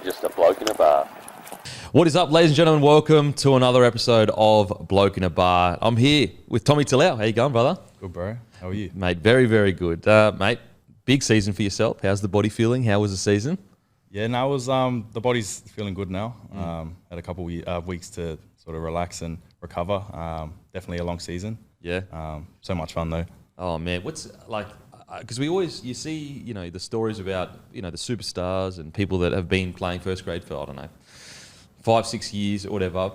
just a bloke in a bar. What is up, ladies and gentlemen? Welcome to another episode of Bloke in a Bar. I'm here with Tommy Talau. How you going, brother? Good, bro. How are you? Mate, very, very good. Mate, big season for yourself. How's the body feeling? How was the season? Yeah, no, it was the body's feeling good now. Had a couple weeks to sort of relax and recover. Definitely a long season. Yeah. So much fun though. Oh man, what's like? Because you see, the stories about the superstars and people that have been playing first grade for 5-6 years or whatever.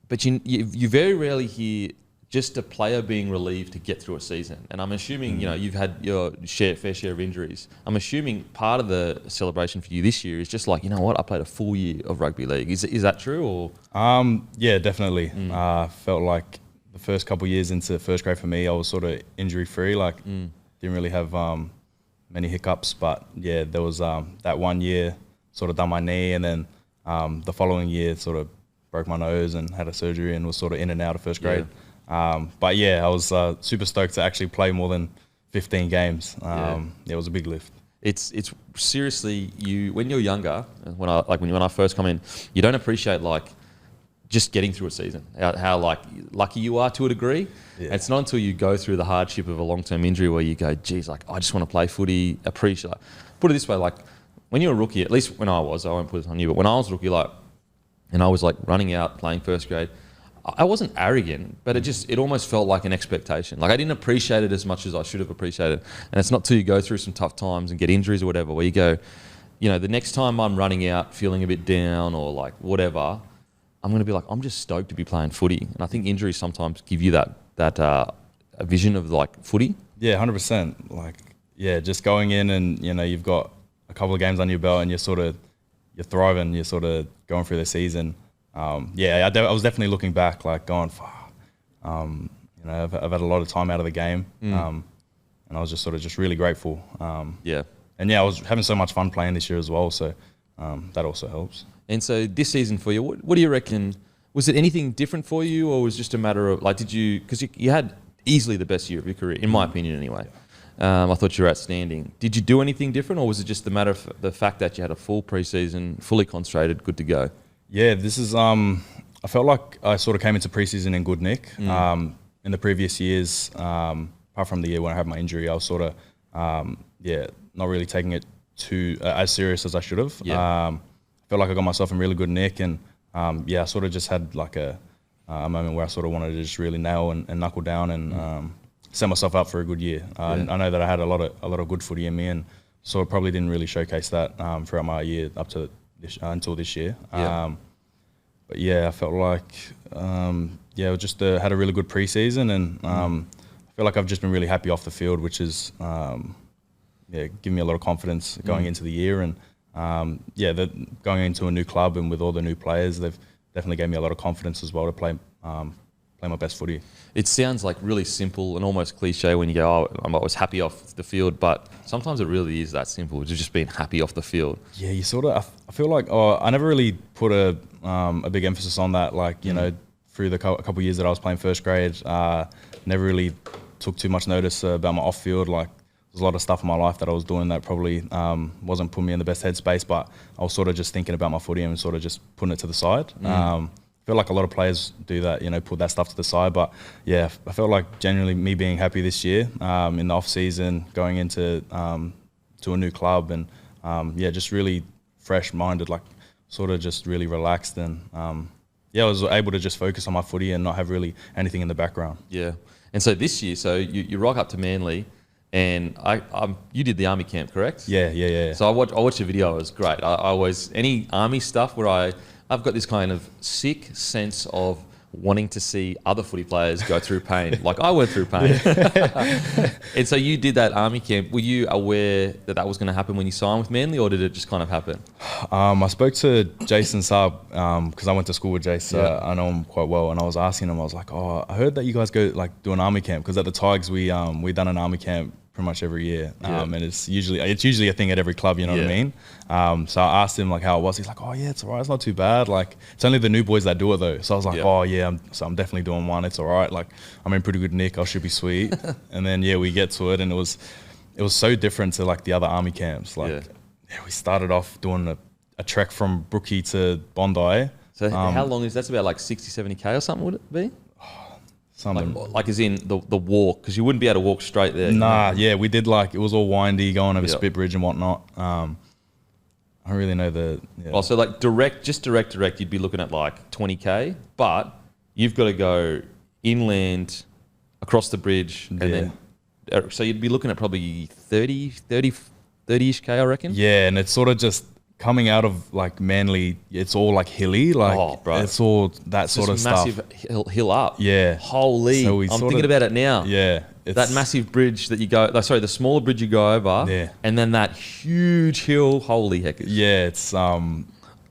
But you very rarely hear just a player being relieved to get through a season. And I'm assuming, you've had your fair share of injuries. I'm assuming part of the celebration for you this year is just like, you know what, I played a full year of rugby league. Is that true? Or? Yeah, definitely. Felt like the first couple of years into first grade for me, I was sort of injury free. Didn't really have many hiccups. But yeah, there was that 1 year sort of done my knee, and then the following year sort of broke my nose and had a surgery and was sort of in and out of first grade. But yeah, I was super stoked to actually play more than 15 games. It was a big lift. It's seriously, when you're younger, when I first come in, you don't appreciate just getting through a season, how lucky you are to a degree. Yeah. It's not until you go through the hardship of a long-term injury where you go, geez, I just want to play footy, appreciate. Put it this way, when you're a rookie, at least when I won't put this on you, but when I was a rookie, and I was running out playing first grade, I wasn't arrogant, but it almost felt like an expectation. I didn't appreciate it as much as I should have appreciated. And it's not till you go through some tough times and get injuries or whatever, where you go, the next time I'm running out feeling a bit down or whatever, I'm going to be I'm just stoked to be playing footy. And I think injuries sometimes give you that a vision of footy. Yeah, 100%. Just going in and, you've got a couple of games on your belt and you're thriving, you're sort of going through the season. I was definitely looking back, going, I've had a lot of time out of the game, and I was just really grateful. And I was having so much fun playing this year as well, so that also helps. And so this season for you, what do you reckon? Was it anything different for you, or was it just a matter of because you had easily the best year of your career, in my opinion, anyway. I thought you were outstanding. Did you do anything different, or was it just the matter of the fact that you had a full preseason, fully concentrated, good to go? Yeah, this is. I felt like I sort of came into preseason in good nick. In the previous years, apart from the year when I had my injury, I was sort of, not really taking it too as serious as I should have. Yeah. I felt like I got myself in really good nick, and I sort of just had a moment where I sort of wanted to just really nail and knuckle down and set myself up for a good year. I know that I had a lot of good footy in me, and so I probably didn't really showcase that throughout my year up to until this year. But I felt like I just had a really good preseason, and I feel like I've just been really happy off the field, which is giving me a lot of confidence going into the year. And going into a new club and with all the new players, they've definitely gave me a lot of confidence as well to play my best footy. It sounds really simple and almost cliche when you go, I was happy off the field, but sometimes it really is that simple, just being happy off the field. Yeah, you sort of, I feel like I never really put a big emphasis on that, through the couple of years that I was playing first grade, never really took too much notice about my off field. There's a lot of stuff in my life that I was doing that probably wasn't putting me in the best headspace, but I was sort of just thinking about my footy and sort of just putting it to the side. I feel like a lot of players do that, put that stuff to the side. But I felt like genuinely me being happy this year in the off season, going into to a new club, and just really fresh minded, sort of just really relaxed, and I was able to just focus on my footy and not have really anything in the background. Yeah, and so this year, you rock up to Manly. And you did the army camp, correct? Yeah. So I watched your video. It was great. I always, any army stuff where I've got this kind of sick sense of wanting to see other footy players go through pain. I went through pain. And so you did that army camp. Were you aware that was going to happen when you signed with Manly, or did it just kind of happen? I spoke to Jason Saab because I went to school with Jace. I know him quite well, and I was asking him. I was like, I heard that you guys go do an army camp, because at the Tigers we done an army camp pretty much every year, and it's usually a thing at every club, you know what I mean? So I asked him how it was. He's like, it's all right, it's not too bad. It's only the new boys that do it though. So I was like, I'm definitely doing one. It's all right. I'm in pretty good nick. I should be sweet. And then we get to it, and it was so different to the other army camps. We started off doing a trek from Brookie to Bondi. So how long is that's about like 60, 70K or something, would it be? Something like as in the walk, because you wouldn't be able to walk straight there. Nah, yeah, we did like, it was all windy, going over Spit Bridge and whatnot. I don't really know the... Yeah. Oh, so like direct, you'd be looking at like 20K, but you've got to go inland, across the bridge, and then... So you'd be looking at probably 30-ish K, I reckon? Yeah, and it's sort of just coming out of like Manly, it's all like hilly, like it's all that it's sort of massive stuff. hill up. Yeah. Holy, so I'm thinking about it now. Yeah. That massive bridge that you go, the smaller bridge you go over, and then that huge hill, holy heck. Yeah, it's, it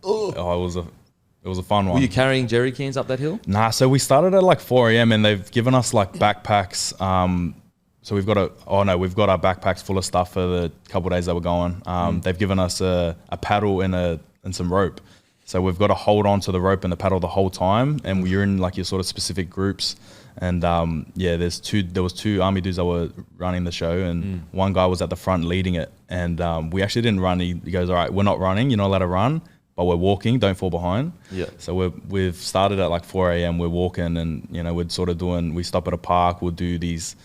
was a fun one. Were you carrying jerry cans up that hill? Nah, so we started at like 4 a.m. and they've given us like backpacks. So we've got our backpacks full of stuff for the couple of days that we're going. They've given us a paddle and some rope. So we've got to hold on to the rope and the paddle the whole time. And you're in like your sort of specific groups. And there was two army dudes that were running the show, and one guy was at the front leading it. And we actually didn't run. He goes, "All right, we're not running. You're not allowed to run, but we're walking. Don't fall behind." Yeah. So we've started at like 4 a.m. We're walking, and we're sort of we stop at a park. We'll do these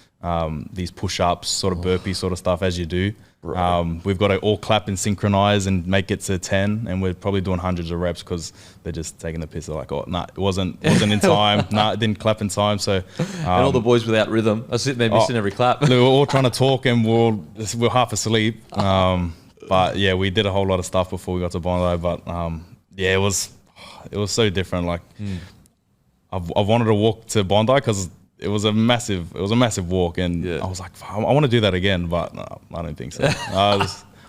push-ups, sort of burpee sort of stuff as you do. Right. We've got to all clap and synchronize and make it to 10, and we're probably doing hundreds of reps because they're just taking the piss. They're like, "Oh, nah, it wasn't in time. Nah, it didn't clap in time." So and all the boys without rhythm are sitting there missing every clap. We're all trying to talk and we're half asleep. But yeah, we did a whole lot of stuff before we got to Bondi. But it was so different. Like I wanted to walk to Bondi because it was a massive walk, and I was like, I want to do that again, but no, I don't think so.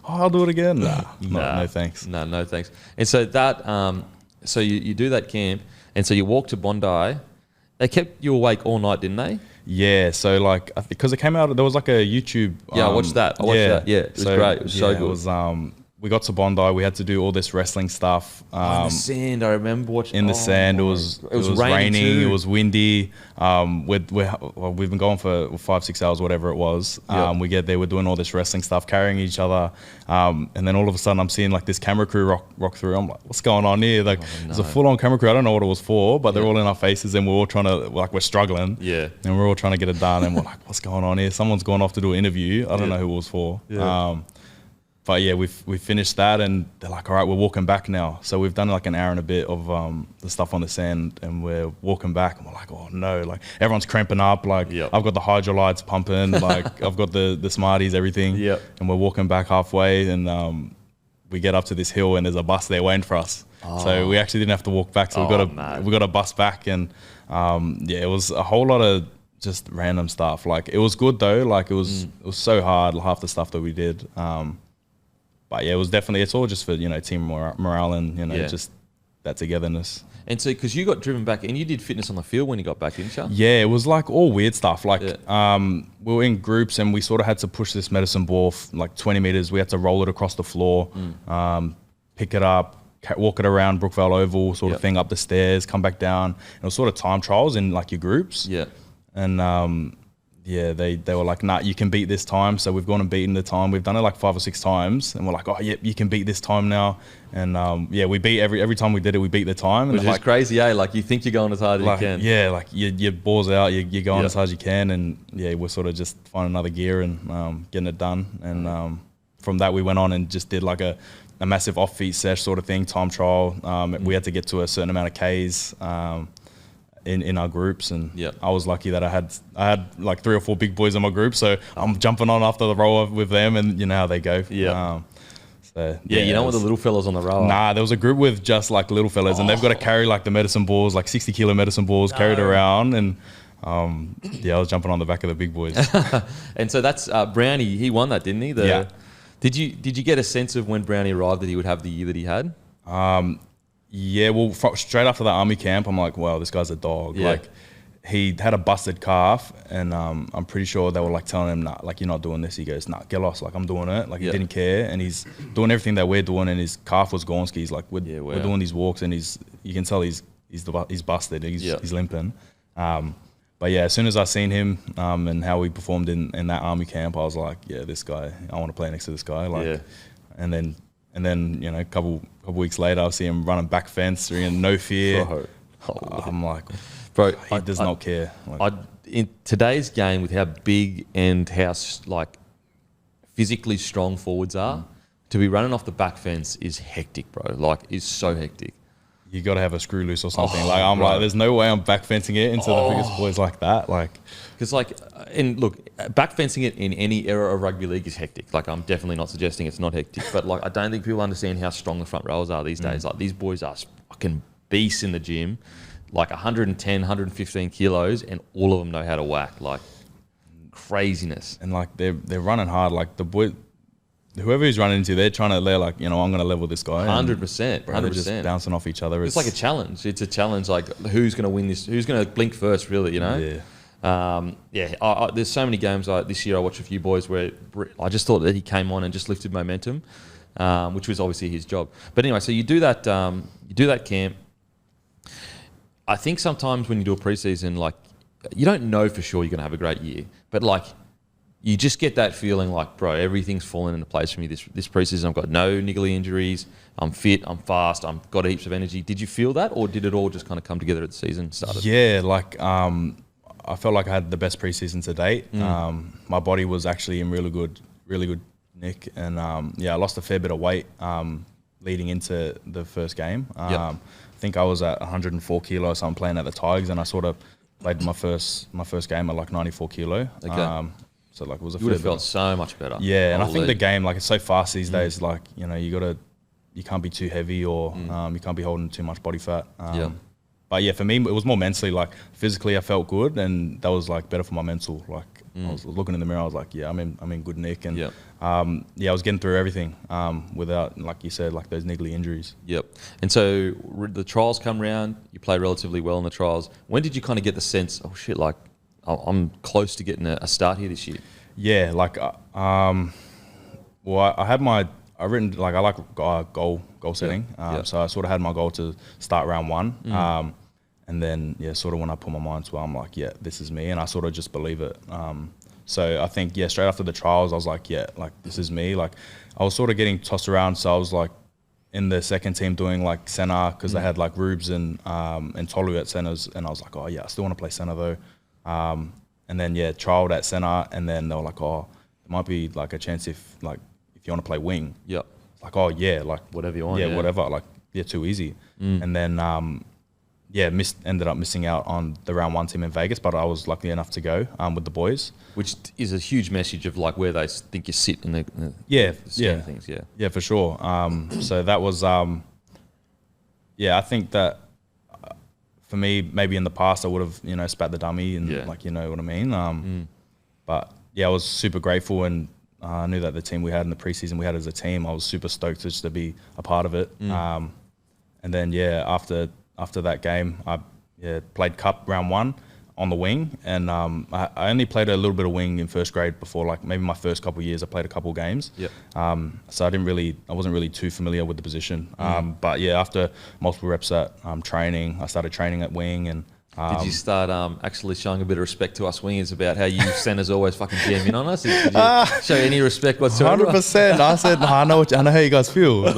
I'll do it again. No thanks. No thanks. And so that, so you do that camp, and so you walk to Bondi. They kept you awake all night, didn't they? Yeah. So like, because it came out, there was like a YouTube. I watched that. Yeah, it was great. It was so good. It was. We got to Bondi. We had to do all this wrestling stuff. In the sand, I remember watching. In the sand, it was raining. It was windy. We've been going for 5-6 hours, whatever it was. We get there, we're doing all this wrestling stuff, carrying each other, and then all of a sudden, I'm seeing like this camera crew rock through. I'm like, what's going on here? Like, there's a full-on camera crew. I don't know what it was for, but they're all in our faces, and we're all trying to we're struggling. Yeah. And we're all trying to get it done, and we're like, what's going on here? Someone's gone off to do an interview. I don't know who it was for. Yeah. But yeah, we finished that, and they're like, all right, we're walking back now. So we've done like an hour and a bit of the stuff on the sand, and we're walking back, and we're like, oh no, like everyone's cramping up. Like I've got the hydrolytes pumping, like I've got the Smarties, everything. Yeah. And we're walking back halfway, and we get up to this hill, and there's a bus there waiting for us. So we actually didn't have to walk back. So we got a bus back, and it was a whole lot of just random stuff. Like it was good though. Like it was so hard, half the stuff that we did. But yeah, it was definitely, it's all just for, team morale and, just that togetherness. And so, because you got driven back, and you did fitness on the field when you got back, didn't you? Yeah, it was like all weird stuff. Like, we were in groups, and we sort of had to push this medicine ball like 20 meters. We had to roll it across the floor, pick it up, walk it around Brookvale Oval sort of thing, up the stairs, come back down. And it was sort of time trials in like your groups. Yeah. And, they were like, nah, you can beat this time. So we've gone and beaten the time. We've done it like 5 or 6 times, and we're like, oh, yeah, you can beat this time now. And we beat every time we did it, we beat the time. Which is crazy, eh? Like you think you're going as hard as you can. Yeah, like your balls out, you're going as hard as you can. And we're sort of just finding another gear and getting it done. And from that, we went on and just did like a massive off-feet sesh sort of thing, time trial. We had to get to a certain amount of Ks. In our groups, and I was lucky that I had like 3 or 4 big boys in my group, so I'm jumping on after the rower with them, and you know how they go. You don't want the little fellas on the rower. Nah, there was a group with just like little fellas, and they've got to carry like the medicine balls, like 60-kilo medicine balls carried around, and I was jumping on the back of the big boys. And so that's Brownie. He won that, didn't he? Did you get a sense of when Brownie arrived that he would have the year that he had? Yeah, well, straight after the army camp, I'm like, wow, this guy's a dog. Yeah. Like, he had a busted calf, and I'm pretty sure they were like telling him, nah, like, you're not doing this. He goes, nah, get lost. Like, I'm doing it. Like, he didn't care, and he's doing everything that we're doing, and his calf was gone. He's like, we're doing these walks, and you can tell he's busted. He's limping. But yeah, as soon as I seen him and how he performed in that army camp, I was like, yeah, this guy, I want to play next to this guy. Like, and then a couple couple weeks later, I see him running back fence, doing no fear. Bro. I'm like, Bro, he does not care. Like, in today's game, with how big and how like physically strong forwards are, to be running off the back fence is hectic, bro. Like, is so hectic. you got to have a screw loose or something. Like, I'm bro. like, there's no way I'm back fencing it into the biggest boys like that. Like, Because, like, and look, back fencing it in any era of rugby league is hectic. Like, I'm definitely not suggesting it's not hectic, but like, I don't think people understand how strong the front rowers are these days. Like, these boys are fucking beasts in the gym, like 110, 115 kilos, and all of them know how to whack. Like, craziness. and like they're running hard. Like the boy, whoever he's running into, they're like, I'm going to level this guy. 100%, Bro, they're 100%. just bouncing off each other. It's like a challenge. It's a challenge. Like, who's going to win this? Who's going to blink first? Really, Yeah. There's so many games this year. I watched a few boys where I just thought that he came on and just lifted momentum, which was obviously his job. But anyway, so you do that. You do that camp. I think sometimes when you do a preseason, like, you don't know for sure you're going to have a great year, but like, you just get that feeling like, bro, everything's fallen into place for me this preseason. I've got no niggly injuries. I'm fit. I'm fast. I've got heaps of energy. Did you feel that, or did it all just kind of come together at the season started? Yeah, like I felt like I had the best preseason to date. My body was actually in really good nick, and I lost a fair bit of weight leading into the first game. I think I was at 104 kilo or something playing at the Tigers, and I sort of played my first game at like 94 kilo. Okay. So like it was a You would fair have felt so much better. Yeah, and I think the game, like, it's so fast these days. Like, you can't be too heavy, or you can't be holding too much body fat. But yeah, for me, it was more mentally. Like, physically, I felt good, and that was like better for my mental. Like, I was looking in the mirror, I was like, yeah, I'm in good nick, and I was getting through everything without, like you said, like those niggly injuries. Yep. And so the trials come round. You play relatively well in the trials. When did you kind of get the sense, oh shit, like, I'm close to getting a start here this year? Yeah, like, I like goal setting. So I sort of had my goal to start round one. And then, sort of when I put my mind to it, I'm like, yeah, this is me. And I sort of just believe it. So I think, straight after the trials, I was like, yeah, like, this is me. Like, I was sort of getting tossed around. So I was like in the second team doing like center, because they had like Rubes and Tolu at centers. And I was like, oh yeah, I still want to play center though. And then, trialed at center. And then they were like, oh, there might be like a chance if you want to play wing. Yep. Like, oh yeah, like whatever you want. Yeah, whatever. Like, too easy. And then, ended up missing out on the round one team in Vegas, but I was lucky enough to go with the boys. Which is a huge message of like where they think you sit in the scheme of things. Yeah, for sure. So that was, I think that for me, maybe in the past I would have, spat the dummy and like, you know what I mean? But I was super grateful, and I knew that the team we had in the preseason we had as a team, I was super stoked just to be a part of it. And then, after that game, I played cup round one on the wing, and I only played a little bit of wing in first grade before, like maybe my first couple of years I played a couple of games. So I wasn't really too familiar with the position. But after multiple reps at training, I started training at wing, and did you start actually showing a bit of respect to us wingers about how you centers always fucking jam in on us? Did you show any respect whatsoever? 100%. I said, I know how you guys feel. It's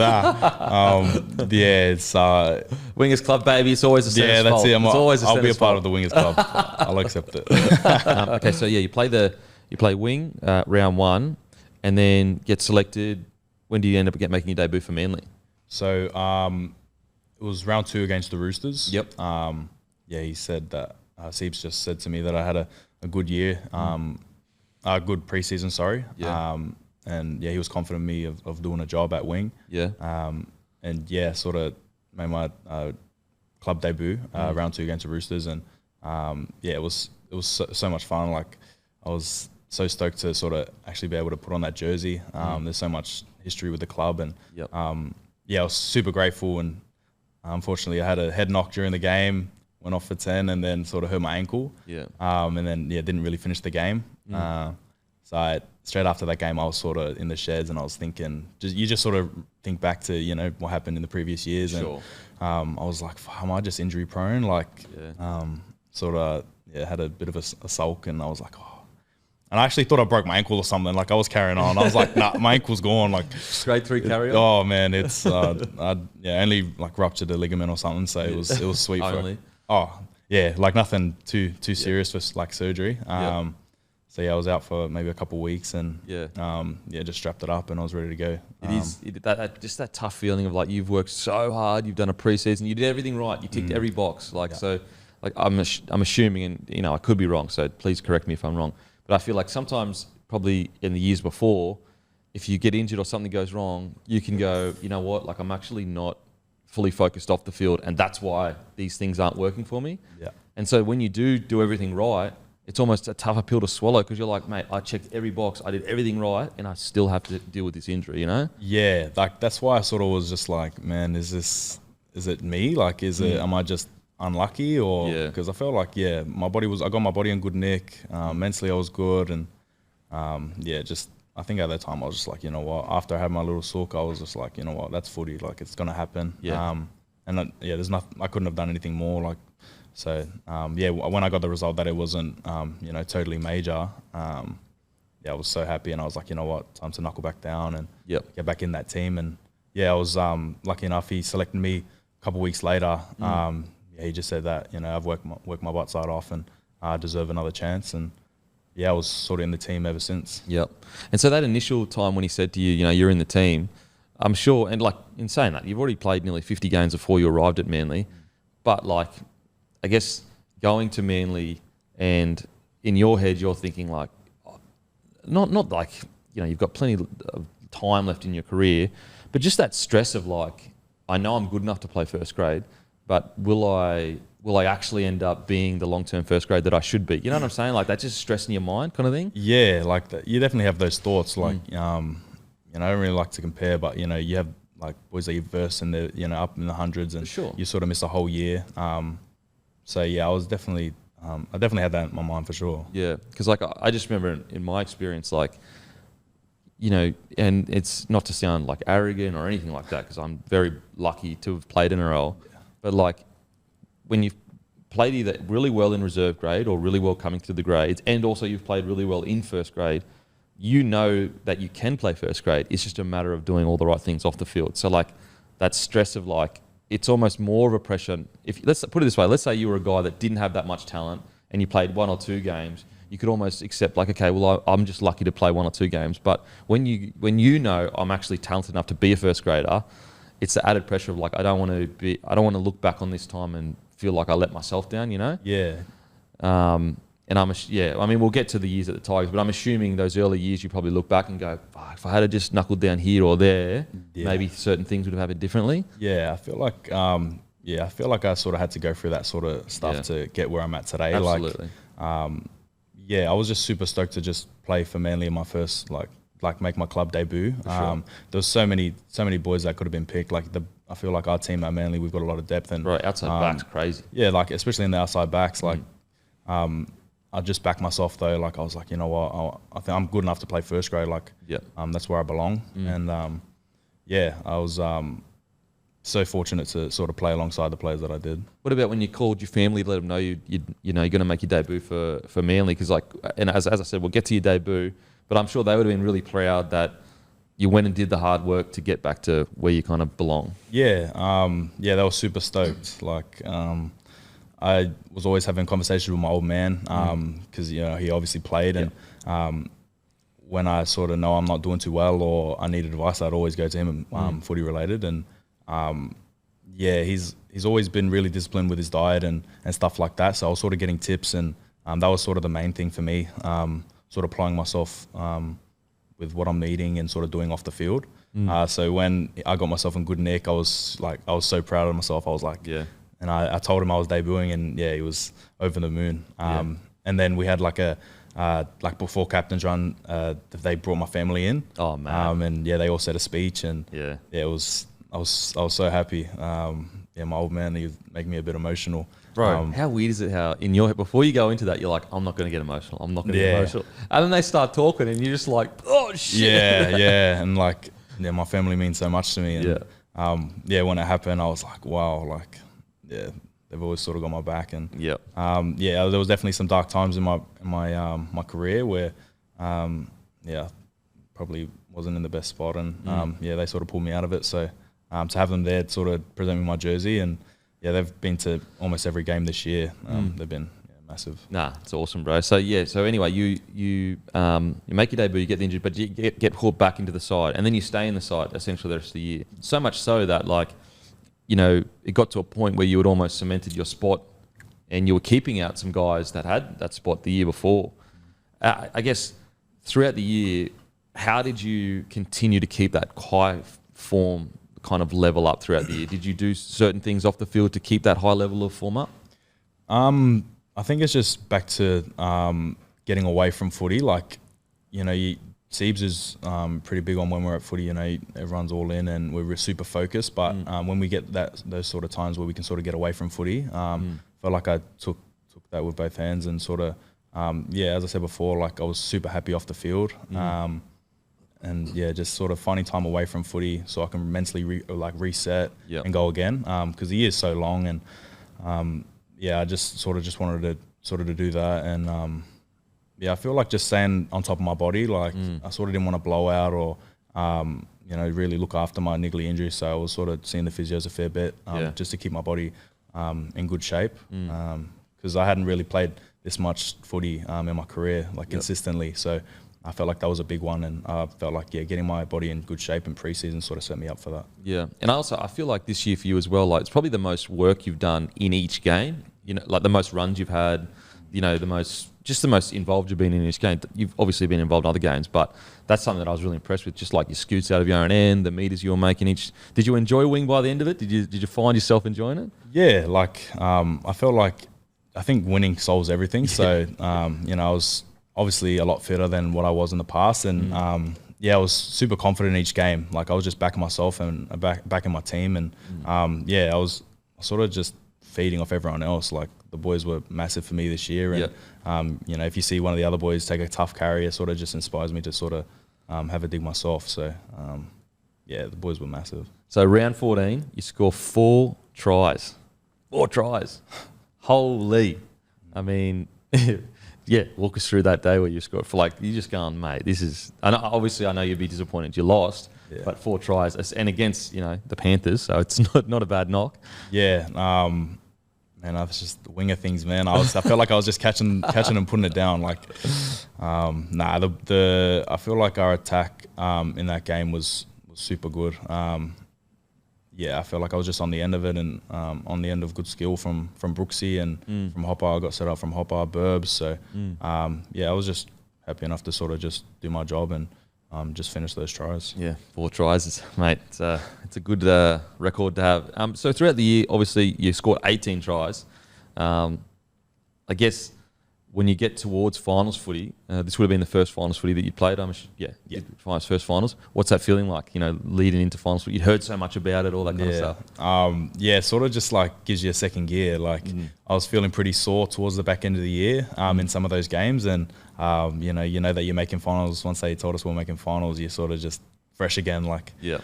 Wingers Club, baby. It's always a center's that's fault. it. I'll be a part fault. of the Wingers Club. I'll accept it. Okay, so you play wing round one, and then get selected. When do you end up making your debut for Manly? So it was round two against the Roosters. Yep. He said that Seeps just said to me that I had a good year, a good preseason, sorry. And he was confident in me of doing a job at wing. Sort of made my club debut round two against the Roosters, and it was so much fun. Like, I was so stoked to sort of actually be able to put on that jersey. There's so much history with the club, and I was super grateful. And unfortunately, I had a head knock during the game. Went off for 10 and then sort of hurt my ankle. And then didn't really finish the game. So straight after that game, I was sort of in the sheds, and I was thinking, you just sort of think back to what happened in the previous years, and I was like, am I just injury prone? Like, had a bit of a sulk, and I was like, And I actually thought I broke my ankle or something. Like I was carrying on. I was like, nah, my ankle's gone. Like Straight through carry on. Oh man, it's only like ruptured a ligament or something. So it was sweet. Only. Like nothing too serious for like surgery. So I was out for maybe a couple of weeks and just strapped it up and I was ready to go. Just that tough feeling of like you've worked so hard, you've done a preseason, you did everything right, you ticked every box. I'm assuming, and I could be wrong, so please correct me if I'm wrong. But I feel like sometimes, probably in the years before, if you get injured or something goes wrong, you can go, you know what, like I'm actually not fully focused off the field, and that's why these things aren't working for me. Yeah. And so when you do everything right, it's almost a tougher pill to swallow because you're like, mate, I checked every box, I did everything right, and I still have to deal with this injury, Yeah, like that's why I sort of was just like, man, is it me? Like, am I just unlucky or because I felt like I got my body in good nick, mentally I was good, and I think at that time I was just like, you know what, after I had my little sook, I was just like, you know what, that's footy, like it's gonna happen. There's nothing, I couldn't have done anything more, like so when I got the result that it wasn't totally major, I was so happy, and I was like, you know what, time to knuckle back down and get back in that team. And I was lucky enough, he selected me a couple of weeks later. He just said that, I've worked my butt side off and I deserve another chance. And I was sort of in the team ever since. Yep. And so that initial time when he said to you, you're in the team, I'm sure, and like in saying that, you've already played nearly 50 games before you arrived at Manly, but like, I guess going to Manly and in your head, you're thinking like, not like, you've got plenty of time left in your career, but just that stress of like, I know I'm good enough to play first grade, but will I actually end up being the long-term first grade that I should be? You know what I'm saying? Like that's just stressing your mind kind of thing? Yeah, like that. You definitely have those thoughts. Like, I don't really like to compare, but, you have like boys that you verse and they're, up in the hundreds and you sort of miss a whole year. I was definitely, I definitely had that in my mind for sure. Yeah, because like I just remember in my experience, like, and it's not to sound like arrogant or anything like that, because I'm very lucky to have played NRL. But like when you've played either really well in reserve grade or really well coming through the grades, and also you've played really well in first grade, you know that you can play first grade. It's just a matter of doing all the right things off the field. So like that stress of like, it's almost more of a pressure. Let's put it this way, let's say you were a guy that didn't have that much talent and you played 1 or 2 games, you could almost accept like, okay, well, I'm just lucky to play 1 or 2 games. But when you know I'm actually talented enough to be a first grader, it's the added pressure of like, I don't want to look back on this time and feel like I let myself down, Yeah. And we'll get to the years at the Tigers, but I'm assuming those early years you probably look back and go, fuck, if I had just knuckled down here or there, maybe certain things would have happened differently. Yeah, I feel like I sort of had to go through that sort of stuff to get where I'm at today. Absolutely. Like, I was just super stoked to just play for Manly in my first like make my club debut. Sure. There was so many boys that could have been picked. Like I feel like our team at Manly, we've got a lot of depth and outside backs crazy. Yeah, like especially in the outside backs. Like I just backed myself though. Like I was like, you know what, I think I'm good enough to play first grade. Like that's where I belong. And I was so fortunate to sort of play alongside the players that I did. What about when you called your family to let them know you're going to make your debut for Manly? Because like, and as I said, we'll get to your debut, but I'm sure they would have been really proud that you went and did the hard work to get back to where you kind of belong. Yeah, they were super stoked. Like, I was always having conversations with my old man because he obviously played, and when I sort of know I'm not doing too well or I need advice, I'd always go to him, footy related, and he's always been really disciplined with his diet and stuff like that. So I was sort of getting tips, and that was sort of the main thing for me. Sort of applying myself with what I'm eating and sort of doing off the field. So when I got myself in good nick, I was so proud of myself. I was like, and I told him I was debuting, and he was over the moon. And then we had like before captain's run, they brought my family in. Oh man! And they all said a speech, and I was so happy. My old man, he was making me a bit emotional. Bro, how weird is it how in your head, before you go into that, you're like, I'm not going to get emotional. I'm not going to get emotional. And then they start talking and you're just like, oh, shit. Yeah. And like, my family means so much to me. And when it happened, I was like, wow, like, they've always sort of got my back. And there was definitely some dark times in my career where yeah, probably wasn't in the best spot, and yeah, they sort of pulled me out of it. So to have them there, to sort of present me my jersey, and yeah, they've been to almost every game this year. They've been massive. Nah, it's awesome, bro. So yeah, so anyway, you make your debut, you get the injury, but you get pulled back into the side, and then you stay in the side essentially the rest of the year. So much so that like, you know, it got to a point where you had almost cemented your spot, and you were keeping out some guys that had that spot the year before. I guess throughout the year, how did you continue to keep that high form kind of level up throughout the year? Did you do certain things off the field to keep that high level of form up? I think it's just back to getting away from footy. Like, you know, Siebes is pretty big on when we're at footy. You know, everyone's all in and we're super focused. But when we get those sort of times where we can sort of get away from footy, felt like I took that with both hands and sort of, yeah, as I said before, like I was super happy off the field. And yeah, just sort of finding time away from footy so I can mentally reset and go again. Because the year is so long, and yeah, I just wanted to do that. And yeah, I feel like just staying on top of my body. Like I sort of didn't want to blow out or you know, really look after my niggly injury. So I was sort of seeing the physios a fair bit just to keep my body in good shape. Because I hadn't really played this much footy in my career, like consistently. So I felt like that was a big one, and I felt like, yeah, getting my body in good shape in preseason sort of set me up for that. Yeah, and I feel like this year for you as well, like it's probably the most work you've done in each game. You know, like the most runs you've had, you know, the most involved you've been in each game. You've obviously been involved in other games, but that's something that I was really impressed with. Just like your scoots out of your own end, the meters you were making each. Did you enjoy wing by the end of it? Did you find yourself enjoying it? Yeah, like I felt like I think winning solves everything. So you know, I was obviously a lot fitter than what I was in the past, and yeah, I was super confident in each game. Like I was just backing myself and backing my team, and yeah, I was sort of just feeding off everyone else. Like the boys were massive for me this year, and you know, if you see one of the other boys take a tough carry, it sort of just inspires me to sort of have a dig myself. So yeah, the boys were massive. So round 14, you score 4 tries. 4 tries. Holy! I mean. Yeah, walk us through that day where you scored. For like, you just going, mate, this is. And obviously, I know you'd be disappointed you lost, but 4 tries and against, you know, the Panthers, so it's not a bad knock. Yeah, man, I was just the winger things, man. I felt like I was just catching and putting it down. Like, nah, I feel like our attack in that game was super good. Yeah, I felt like I was just on the end of it, and on the end of good skill from Brooksy and from Hopper. I got set up from Hopper, Burbs. So, yeah, I was just happy enough to sort of just do my job and just finish those tries. Yeah, 4 tries, mate. It's a good record to have. So throughout the year, obviously, you scored 18 tries. I guess when you get towards finals footy, this would have been the first finals footy that you played. First finals. What's that feeling like? You know, leading into finals footy, you heard so much about it, all that kind of stuff. Yeah, sort of just like gives you a second gear. Like I was feeling pretty sore towards the back end of the year in some of those games, and you know that you're making finals. Once they told us we're making finals, you're sort of just fresh again. Like yeah,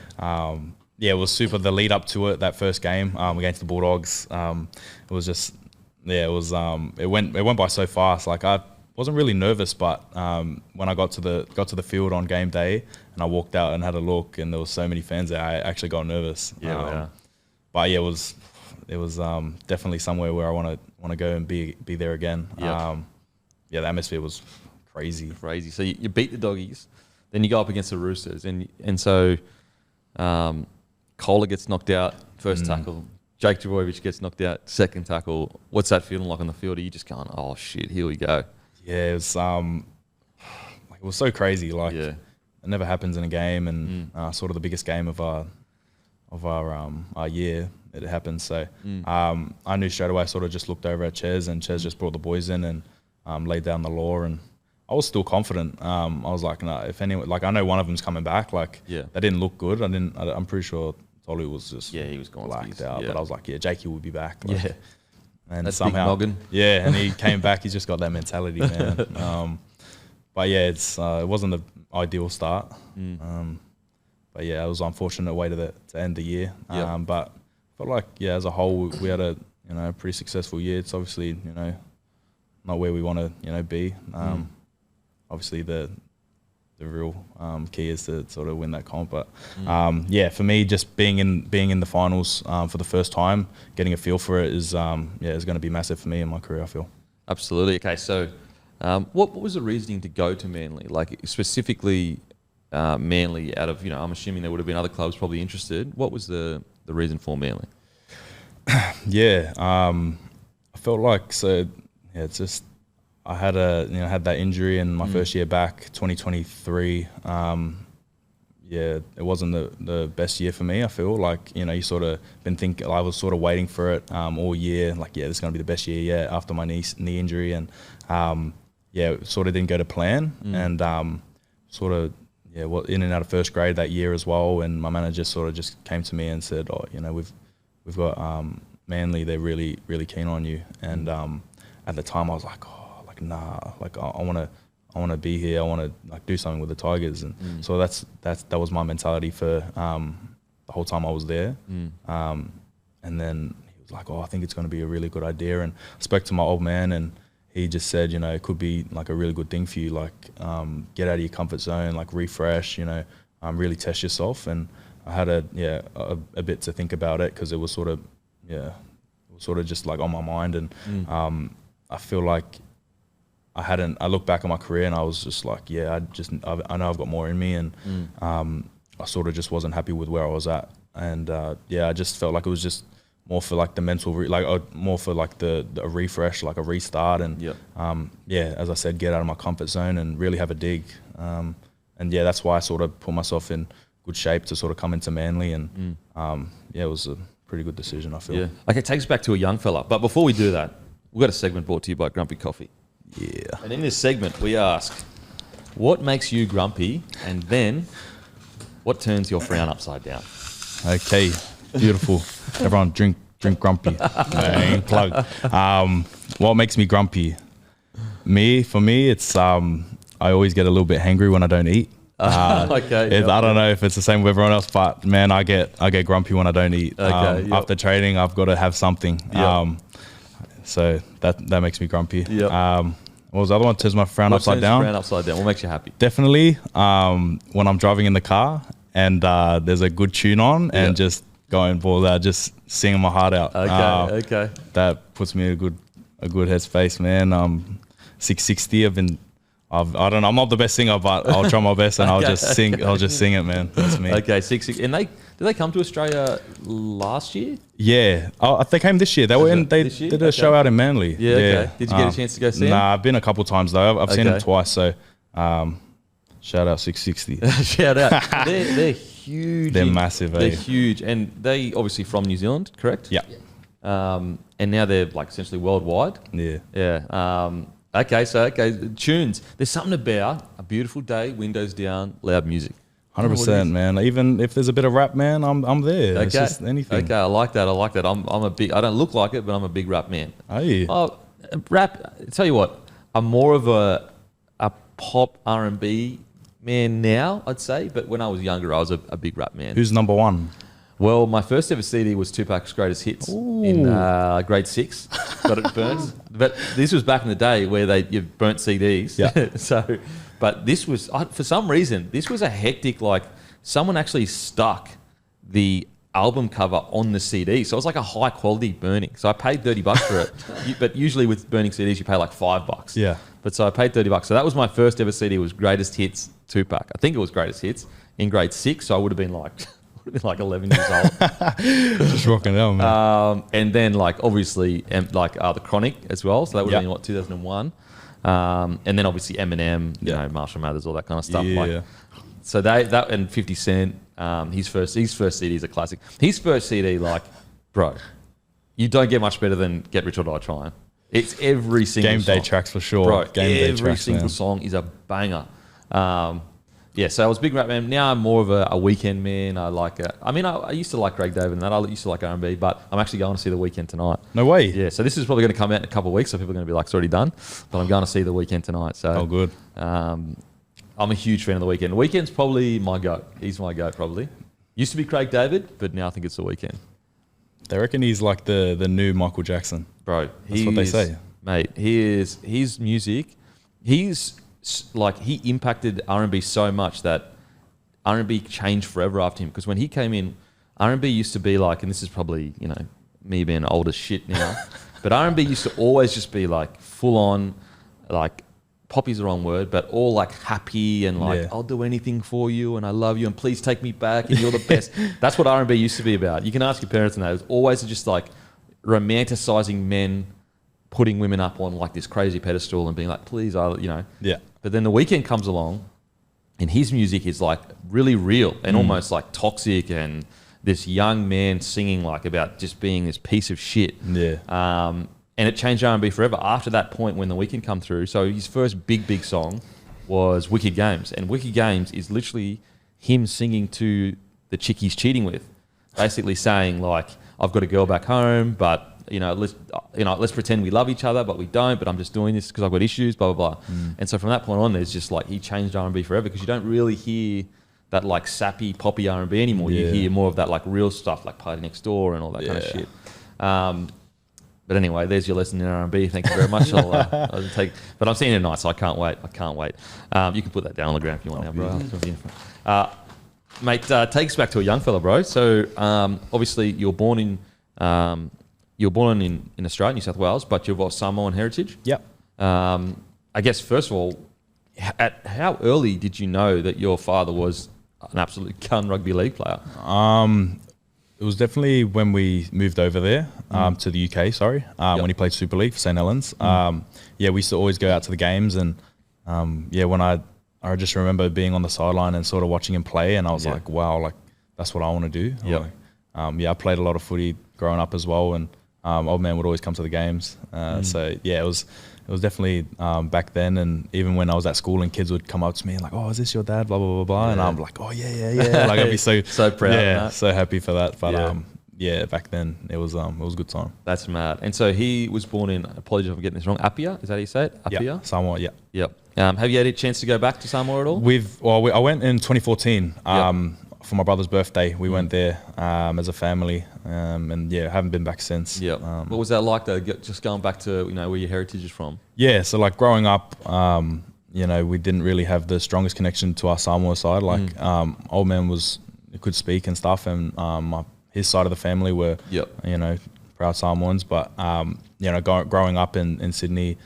it was super. The lead up to it, that first game against the Bulldogs, it was just. Yeah, it was. It went by so fast. Like I wasn't really nervous, but when I got to the field on game day and I walked out and had a look, and there was so many fans there, I actually got nervous. But yeah, it was definitely somewhere where I want to go and be there again. Yeah, the atmosphere was crazy. So you beat the Doggies, then you go up against the Roosters, and so Kohler gets knocked out first tackle. Jake Trbojevic gets knocked out, second tackle. What's that feeling like on the field? Are you just going, oh shit, here we go? Yeah, it was like it was so crazy. Like it never happens in a game, and sort of the biggest game of our year. It happened. So I knew straight away. I sort of just looked over at Ches, and Ches just brought the boys in and laid down the law, and I was still confident. I was like, no, if anyone, like I know one of them's coming back. Like that didn't look good. I'm pretty sure. Tolu was just he was gone blacked out, but I was like, Jakey will be back. Like, and that's somehow, big noggin. Yeah, and he came back. He's just got that mentality, man. But yeah, it wasn't the ideal start. But yeah, it was an unfortunate way to end the year. But I felt like as a whole we had a pretty successful year. It's obviously not where we want to be. Obviously the real key is to sort of win that comp. But yeah, for me, just being in the finals for the first time, getting a feel for it is is going to be massive for me in my career, I feel. Absolutely. Okay, so what was the reasoning to go to Manly? Like specifically Manly, out of, I'm assuming there would have been other clubs probably interested. What was the reason for Manly? Yeah, I felt like it's just I had had that injury in my first year back, 2023. It wasn't the best year for me. I feel like, you sort of been thinking, I was sort of waiting for it all year. Like, this is going to be the best year yet after my knee injury. And it sort of didn't go to plan. And in and out of first grade that year as well. And my manager sort of just came to me and said, we've got Manly, they're really, really keen on you. And at the time I was like, nah, like I want to be here. I want to do something with the Tigers, and so that was my mentality for the whole time I was there. And then he was like, I think it's going to be a really good idea. And I spoke to my old man, and he just said, it could be like a really good thing for you. Like, get out of your comfort zone, like refresh. Really test yourself. And I had a bit to think about it because it was sort of just like on my mind. And I feel like I look back on my career and I was just like, I know I've got more in me, and I sort of just wasn't happy with where I was at. And I just felt like it was just more for like the mental, more for like the refresh, like a restart. And as I said, get out of my comfort zone and really have a dig. And that's why I sort of put myself in good shape to sort of come into Manly. And it was a pretty good decision, I feel. Yeah. Okay, take us back to a young fella. But before we do that, we've got a segment brought to you by Grumpy Coffee. Yeah. And in this segment, we ask, what makes you grumpy? And then, what turns your frown upside down? Okay, beautiful. Everyone drink grumpy. Plug. What makes me grumpy? For me, it's I always get a little bit hangry when I don't eat. Okay. I don't know if it's the same with everyone else, but man, I get grumpy when I don't eat. After training, I've got to have something. So that makes me grumpy. What was the other one? Turns my frown upside down. Frown upside down. What makes you happy? Definitely when I'm driving in the car and there's a good tune on and just going balls out, just singing my heart out. Okay. That puts me in a good headspace, man. 660. I don't know. I'm not the best singer, but I'll try my best and I'll just sing. I'll just sing it, man. That's me. Okay, 660. And did they come to Australia last year? Yeah. they came this year. They did a show out in Manly. Yeah. Okay. Did you get a chance to go see them? Nah, I've been a couple times though. I've seen them twice. So, shout out 660. Shout out. They're huge. They're massive. They're huge, and they obviously from New Zealand, correct? Yeah. And now they're like essentially worldwide. Yeah. Yeah. Okay, tunes. There's something about a beautiful day, windows down, loud music. 100%, man. Even if there's a bit of rap, man, I'm there. Okay. It's just anything. Okay, I like that. I'm a big. I don't look like it, but I'm a big rap man. Are you? Oh, rap. Tell you what, I'm more of a pop R&B man now, I'd say. But when I was younger, I was a big rap man. Who's number one? Well, my first ever CD was Tupac's Greatest Hits in grade 6. Got it burnt. But this was back in the day where you burnt CDs. Yeah. But this was, for some reason, this was a hectic, like, someone actually stuck the album cover on the CD. So it was like a high quality burning. So I paid $30 for it. But usually with burning CDs, you pay like $5. Yeah. But so I paid $30. So that was my first ever CD, was Greatest Hits Tupac. I think it was Greatest Hits in grade 6. So I would have been like 11 years old. Just rocking out, man. And then like obviously The Chronic as well. So that would have been 2001. And then obviously Eminem, you know, Marshall Mathers, all that kind of stuff. Yeah. Like, so that and 50 Cent, his first CD is a classic. His first CD, like, bro, you don't get much better than Get Rich or Die Trying. It's every single Game song. day tracks for sure. Bro, Every single song is a banger. So I was a big rap man. Now I'm more of a weekend man. I used to like Greg David and that. I used to like R&B, but I'm actually going to see The Weeknd tonight. No way. Yeah, so this is probably going to come out in a couple of weeks, so people are going to be like, it's already done. But I'm going to see The Weeknd tonight. So, oh, good. I'm a huge fan of The Weeknd. The Weeknd's probably my GOAT. He's my GOAT, probably. Used to be Craig David, but now I think it's The Weeknd. They reckon he's like the new Michael Jackson. Bro, that's what they say. Mate, his music, he's like he impacted R&B so much that R&B changed forever after him. Because when he came in, R&B used to be like, and this is probably, you know, me being old as shit now, but R&B used to always just be like full on, like poppy's the wrong word, but all like happy and like, I'll do anything for you and I love you and please take me back and you're the best. That's what R&B used to be about. You can ask your parents and that. It was always just like romanticizing men, putting women up on like this crazy pedestal and being like, please, you know. Yeah. But then The Weeknd comes along and his music is like really real and almost like toxic, and this young man singing like about just being this piece of shit. Yeah. And it changed R&B forever after that point when The Weeknd come through. So his first big song was Wicked Games. And Wicked Games is literally him singing to the chick he's cheating with, basically saying like, I've got a girl back home, but let's pretend we love each other, but we don't, but I'm just doing this because I've got issues, blah, blah, blah. And so from that point on, there's just like, he changed R&B forever, because you don't really hear that like sappy, poppy R&B anymore. You hear more of that like real stuff, like Party Next Door and all that kind of shit. But anyway, there's your lesson in R&B. Thank you very much. I'll take. But I'm seeing it tonight, so I can't wait. You can put that down on the ground if you want now, bro. Mate, take us back to a young fella, bro. So obviously you were born in Australia, New South Wales, but you've got Samoan heritage. Yep. I guess first of all, at how early did you know that your father was an absolute gun rugby league player? It was definitely when we moved over there to the UK. When he played Super League for St Helens. We used to always go out to the games, and when I just remember being on the sideline and sort of watching him play, and I was like, wow, like that's what I want to do. I played a lot of footy growing up as well, and old man would always come to the games. It was definitely back then, and even when I was at school and kids would come up to me and like, oh, is this your dad? Blah, blah, blah, blah. And I'm like, oh, yeah. Like I'd be so proud. Yeah, so happy for that. But back then it was a good time. That's mad. And so he was born in, apologies if I'm getting this wrong, Apia? Is that how you say it? Apia? Yeah, Samoa, yeah. Yep. Have you had a chance to go back to Samoa at all? I went in 2014 for my brother's birthday. We went there as a family, and haven't been back since. Yeah. What was that like though? Just going back to where your heritage is from? Yeah. So like growing up, we didn't really have the strongest connection to our Samoa side. Like old man could speak and stuff, and his side of the family were proud Samoans. But growing up in Sydney,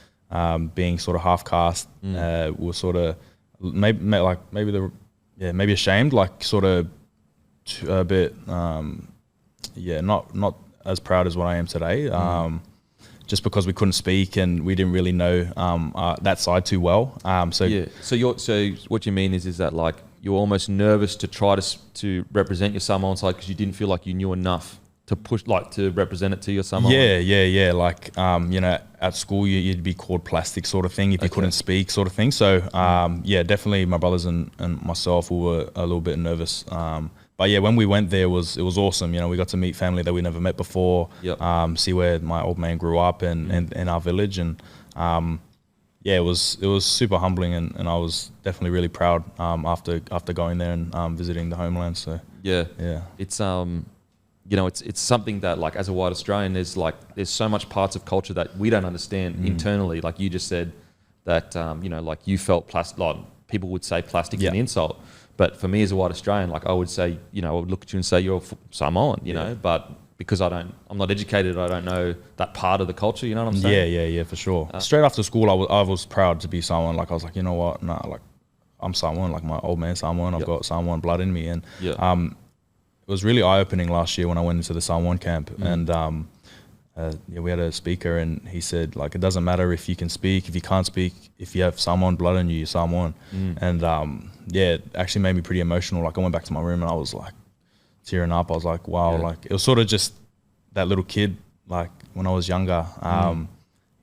being sort of half caste, was sort of maybe ashamed, like sort of a bit, not as proud as what I am today. Just because we couldn't speak and we didn't really know that side too well. So what you mean is that like you were almost nervous to try to represent your Samoan side because you didn't feel like you knew enough to push, like to represent it to your Samoan? Yeah. Like, at school you'd be called plastic sort of thing if you couldn't speak sort of thing. So, definitely my brothers and myself were a little bit nervous. But when we went there, it was awesome. We got to meet family that we never met before, see where my old man grew up and our village. And, it was super humbling, and I was definitely really proud after going there and visiting the homeland. So, it's... it's something that, like, as a white Australian, there's so much parts of culture that we don't understand internally. Like you just said that, like you felt plastic. Like people would say plastic is an insult, but for me as a white Australian, like I would say, I would look at you and say you're Samoan, know. But because I'm not educated, I don't know that part of the culture. You know what I'm saying? Yeah, for sure. Straight after school, I was proud to be Samoan. Like I was like, you know what? Nah, like I'm Samoan. Like my old man's Samoan. I've got Samoan blood in me, and it was really eye-opening last year when I went into the Samoan camp, and we had a speaker, and he said, like, it doesn't matter if you can speak, if you can't speak, if you have Samoan blood in you, you're Samoan. And it actually made me pretty emotional. Like I went back to my room and I was like tearing up. I was like, wow, like it was sort of just that little kid, like when I was younger,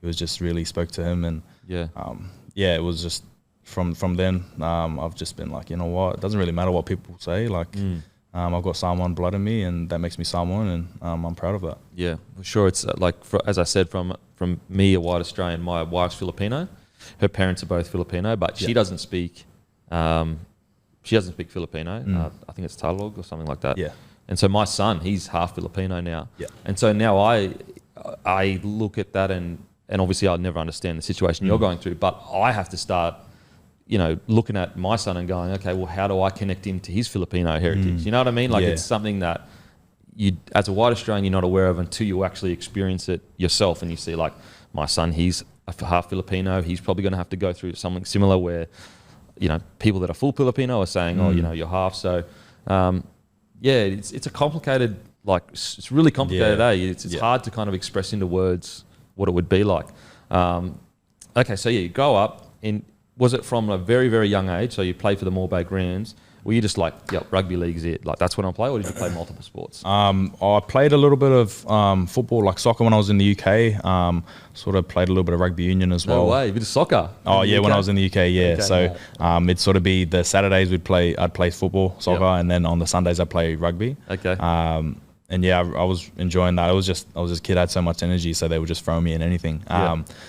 it was just really spoke to him, and it was just from then I've just been like, you know what, it doesn't really matter what people say, like. I've got Samoan blood in me, and that makes me Samoan, and I'm proud of that. Yeah, for sure. It's as I said, from me, a white Australian, my wife's Filipino. Her parents are both Filipino, but she doesn't speak. She doesn't speak Filipino. I think it's Tagalog or something like that. Yeah. And so my son, he's half Filipino now. Yeah. And so now I look at that, and obviously I'll never understand the situation you're going through, but I have to start looking at my son and going, okay, well, how do I connect him to his Filipino heritage? You know what I mean? Like it's something that you, as a white Australian, you're not aware of until you actually experience it yourself, and you see, like, my son, he's half Filipino. He's probably going to have to go through something similar where, people that are full Filipino are saying, oh, you're half. So, it's a complicated, like, it's really complicated, It's hard to kind of express into words what it would be like. Okay, so you grow up, and was it from a very, very young age? So you played for the Moorebank Rams. Were you just like, yep, rugby league's it? Like, that's when I play, or did you play multiple sports? I played a little bit of football, like soccer, when I was in the UK. Sort of played a little bit of rugby union as well. No way, a bit of soccer? Oh, yeah, when I was in the UK, yeah. Okay, so it'd sort of be the Saturdays I'd play football, soccer, and then on the Sundays I'd play rugby. Okay. And yeah, I was enjoying that. I was just a kid, I had so much energy, so they would just throw me in anything.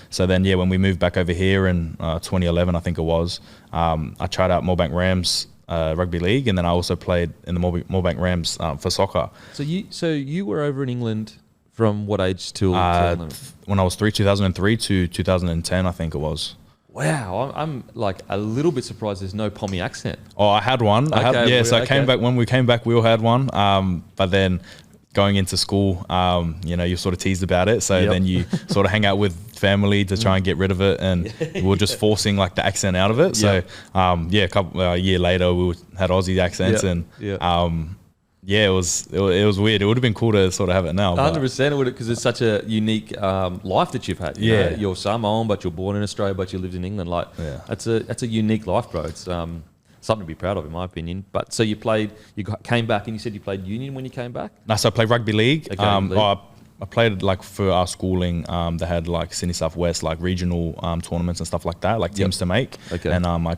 So then, when we moved back over here in 2011, I think it was, I tried out Moorebank Rams rugby league, and then I also played in the Moorebank Rams for soccer. So you were over in England from what age till when I was 2003 to 2010, I think it was. Wow, I'm like a little bit surprised there's no Pommy accent. Oh, I had one. So I came back, when we came back, we all had one. But then going into school, you're sort of teased about it. So then you sort of hang out with family to try and get rid of it, and we were just forcing like the accent out of it. So a year later, we had Aussie accents, and it was weird. It would have been cool to sort of have it now. 100% it would, because it's such a unique life that you've had. You're Samoan, but you're born in Australia, but you lived in England. Like that's a unique life, bro. It's something to be proud of, in my opinion. But so you came back, and you said you played union when you came back? No, so I played rugby league. Okay, I played like for our schooling. They had like Sydney Southwest, like regional tournaments and stuff like that, like teams to make. Okay. And I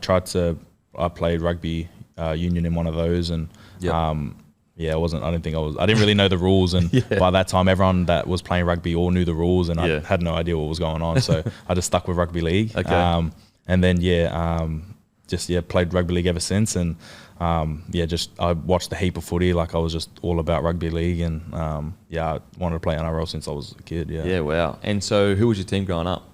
played rugby union in one of those, and I didn't really know the rules, and by that time everyone that was playing rugby all knew the rules, and I had no idea what was going on. So I just stuck with rugby league. Okay. And then played rugby league ever since, and I watched a heap of footy. Like, I was just all about rugby league, and I wanted to play NRL since I was a kid. Yeah, wow. And so who was your team growing up?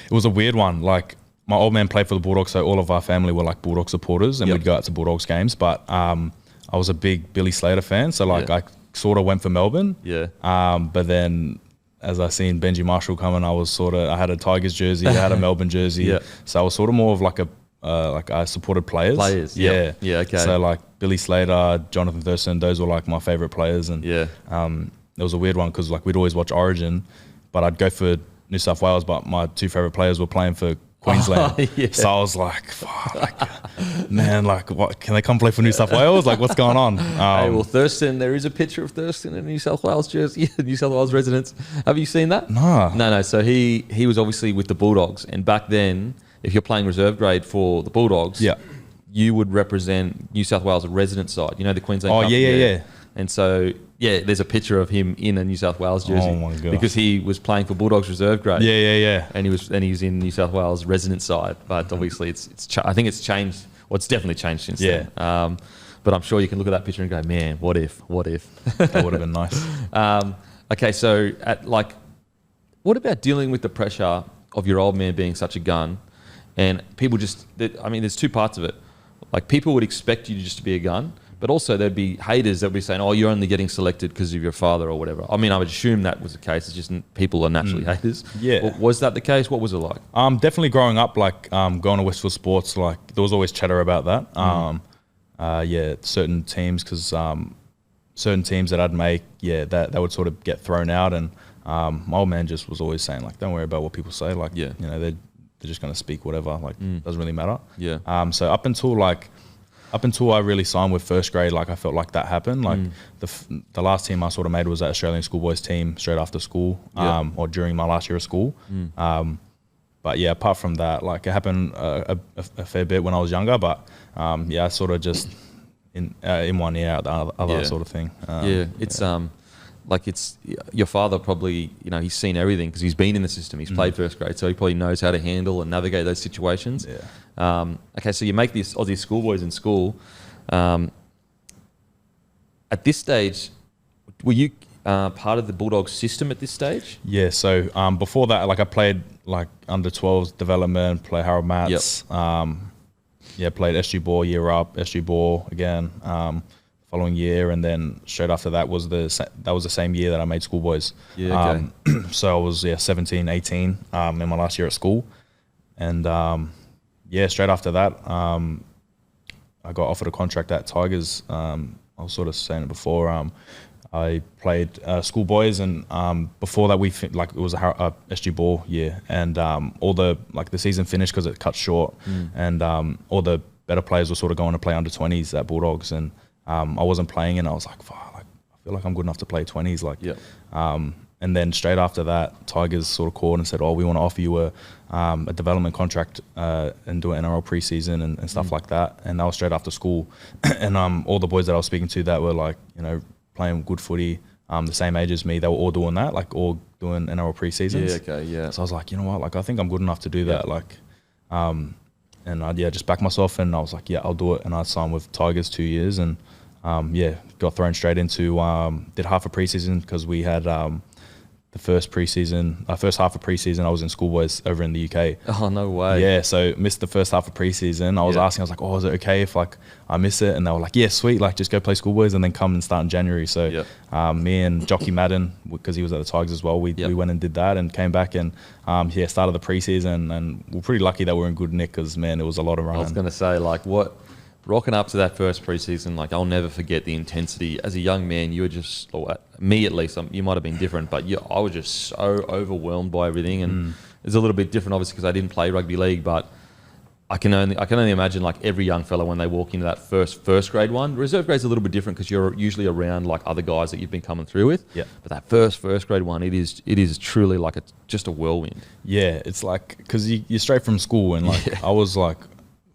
It was a weird one. Like, my old man played for the Bulldogs, so all of our family were like Bulldog supporters, and we'd go out to Bulldogs games. But I was a big Billy Slater fan, so I sort of went for Melbourne. Yeah. But then, as I seen Benji Marshall coming, I had a Tigers jersey, I had a Melbourne jersey, so I was sort of more of like I supported players. Yeah. Okay. So like Billy Slater, Jonathan Thurston, those were like my favorite players, and it was a weird one because like we'd always watch Origin, but I'd go for New South Wales, but my two favorite players were playing for Queensland. So I was like, man, like, what, can they come play for New South Wales? Like, what's going on? Hey, well, Thurston, there is a picture of Thurston in a New South Wales jersey, New South Wales residents. Have you seen that? No. So he was obviously with the Bulldogs, and back then, if you're playing reserve grade for the Bulldogs, you would represent New South Wales resident side. You know, the Queensland Cup? Yeah. And so, there's a picture of him in a New South Wales jersey. Oh my God. Because he was playing for Bulldogs reserve grade. Yeah. And he was in New South Wales resident side. But obviously, I think it's changed. Well, it's definitely changed since then. But I'm sure you can look at that picture and go, man, what if? That would have been nice. Okay, so what about dealing with the pressure of your old man being such a gun, and people there's two parts of it. Like, people would expect you just to be a gun, but also there'd be haters that would be saying, oh, you're only getting selected because of your father or whatever. I mean, I would assume that was the case. It's just people are naturally haters. Yeah. Was that the case? What was it like? Definitely growing up, like going to Westfield Sports, like there was always chatter about that. Certain teams, because certain teams that I'd make, that would sort of get thrown out, and my old man just was always saying, like, don't worry about what people say. Like, they're just going to speak whatever. Like, doesn't really matter. Yeah. So up until I really signed with first grade, like, I felt like that happened. Like the last team I sort of made was that Australian schoolboys team straight after school, or during my last year of school. But apart from that, like, it happened a fair bit when I was younger. But I sort of just in 1 ear out the other sort of thing. It's your father probably, he's seen everything because he's been in the system. He's played first grade, so he probably knows how to handle and navigate those situations. Okay, so you make these Aussie schoolboys in school. At this stage, were you part of the Bulldogs system at this stage? Yeah, so before that, like, I played like under 12s development, play Harold Mats. played SG Ball year up, SG Ball again following year, and then straight after that was the same year that I made schoolboys. Yeah, okay. So I was 17, 18 in my last year at school, and straight after that I got offered a contract at Tigers. I was sort of saying it before. I played schoolboys, and before that it was a SG Ball year, and all the season finished because it cut short, and all the better players were sort of going to play under 20s at Bulldogs, and I wasn't playing, and I was like, fuck, I feel like I'm good enough to play 20s, and then straight after that, Tigers sort of called and said, we want to offer you a development contract and do an NRL preseason and stuff like that, and that was straight after school, and all the boys that I was speaking to that were playing good footy, the same age as me, they were all doing that, all doing NRL preseasons. Yeah, okay, yeah. So I was like, you know what, I think I'm good enough to do that, and I just backed myself, and I was like, yeah, I'll do it, and I signed with Tigers 2 years, and got thrown straight into did half a preseason because we had the first half of preseason I was in schoolboys over in the UK. Oh, no way. Yeah, so missed the first half of preseason. I was asking, I was like, is it okay if I miss it? And they were like, yeah, sweet, just go play schoolboys and then come and start in January. So me and Jockey Madden, because he was at the Tigers as well, we went and did that and came back and started the preseason, and we're pretty lucky that we're in good nick because, man, it was a lot of running. I was going to say, rocking up to that first preseason, I'll never forget the intensity. As a young man, you were just, or me at least, you might have been different, but I was just so overwhelmed by everything. And it's a little bit different, obviously, because I didn't play rugby league, but I can only imagine every young fella when they walk into that first grade one. Reserve grade's a little bit different because you're usually around other guys that you've been coming through with. Yeah. But that first grade one, it is truly just a whirlwind. Yeah, it's because you're straight from school, and I was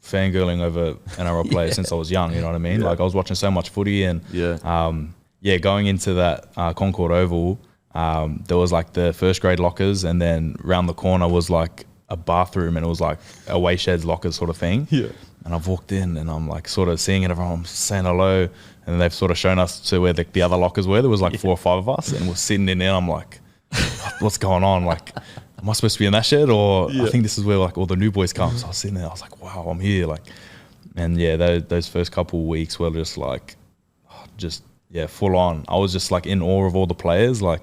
fangirling over NRL players since I was young, you know what I mean? Yeah. I was watching so much footy, and going into that Concord Oval, there was the first grade lockers, and then round the corner was a bathroom, and it was away sheds lockers sort of thing. Yeah. And I've walked in, and I'm sort of seeing it, everyone saying hello, and they've sort of shown us to where the other lockers were. There was 4 or 5 of us, and we're sitting in there. I'm like, what's going on? Am I supposed to be in that shed, or I think this is where all the new boys come. So I was sitting there, I was like, wow, I'm here. And those first couple of weeks were just full on. I was just in awe of all the players. But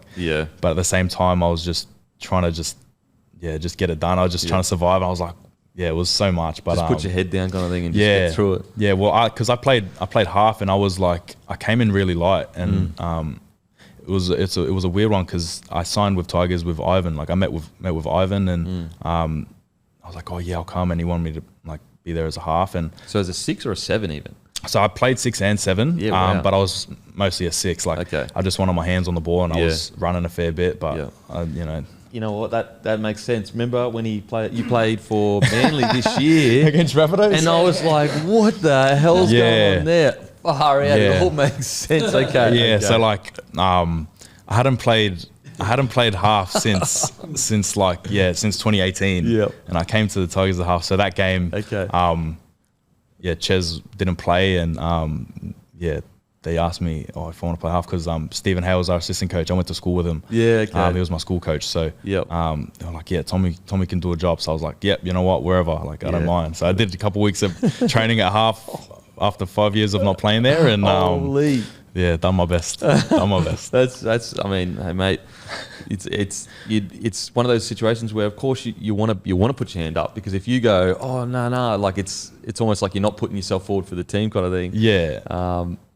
at the same time, I was just trying to just get it done. I was just trying to survive. I was like, it was so much. But just put your head down kind of thing and just get through it. Yeah, well, because I played half, and I was I came in really light, and it was a weird one because I signed with Tigers with Ivan. I met with Ivan, and I was like, I'll come, and he wanted me to be there as a half. And so as a 6 or a 7 even. So I played 6 and 7, but I was mostly a 6. I just wanted my hands on the ball, and I was running a fair bit, but You know what? That makes sense. Remember when you played for Manly this year against Rapidos, and I was like, what the hell's going on there? Far out, it all makes sense. Okay. Yeah. So I hadn't played half since 2018. Yep. And I came to the Tigers at half. So that game, Ches didn't play, and they asked me if I want to play half because Stephen Hale was our assistant coach. I went to school with him. Yeah, okay. He was my school coach. So they were like, Tommy can do a job. So I was like, you know what, wherever. I don't mind. So I did a couple of weeks of training at half after 5 years of not playing there, and holy. Done my best. That's. I mean, hey mate, it's one of those situations where, of course, you want to put your hand up, because if you go, no, it's almost like you're not putting yourself forward for the team kind of thing. Yeah.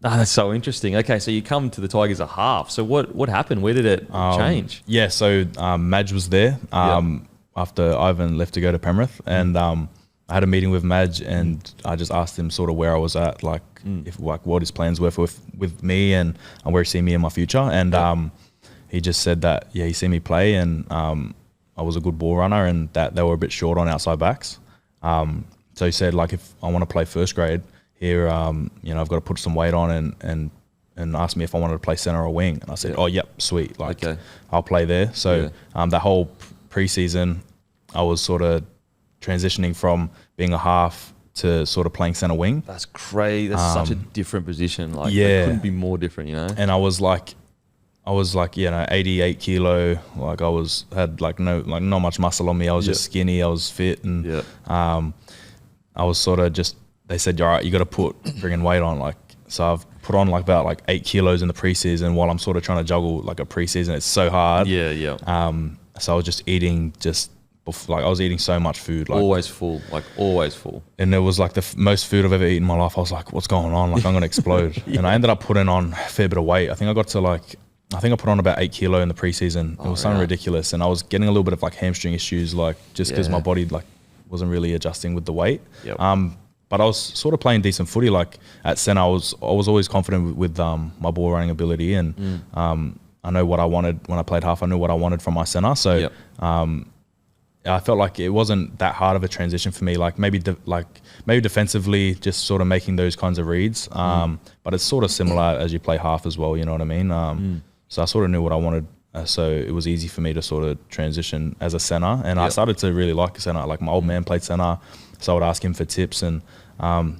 That's so interesting. Okay, so you come to the Tigers at half. So what happened? Where did it change? Yeah. So Madge was there after Ivan left to go to Penrith, and I had a meeting with Madge, and I just asked him sort of where I was at, if what his plans were with me, and where he see me in my future. And he just said that he seen me play, and I was a good ball runner, and that they were a bit short on outside backs. So he said if I want to play first grade here, I've got to put some weight on, and asked me if I wanted to play centre or wing. And I said, yep, sweet, I'll play there. So that whole preseason, I was sort of transitioning from being a half to sort of playing centre wing. That's crazy. That's such a different position. It couldn't be more different, And I was 88 kilo. I had not much muscle on me. I was just skinny. I was fit, and I was sort of just they said, all right, you got to put friggin' weight on. Like, so I've put on like about like 8 kilos in the preseason while I'm sort of trying to juggle like a preseason. It's so hard. Yeah. So I was just eating I was eating so much food. Like, always full. And it was like the most food I've ever eaten in my life. I was like, what's going on? Like, I'm going to explode. And I ended up putting on a fair bit of weight. I think I put on about 8 kilo in the preseason. It was something ridiculous. And I was getting a little bit of like hamstring issues, like just because my body like wasn't really adjusting with the weight. Yep. But I was sort of playing decent footy. Like at centre, I was always confident with my ball running ability. And I know what I wanted when I played half. I knew what I wanted from my centre. So I felt like it wasn't that hard of a transition for me. Like maybe defensively, just sort of making those kinds of reads. But it's sort of similar as you play half as well. You know what I mean? So I sort of knew what I wanted. So it was easy for me to sort of transition as a centre. And I started to really like a centre. Like my old man played centre, so I would ask him for tips. And I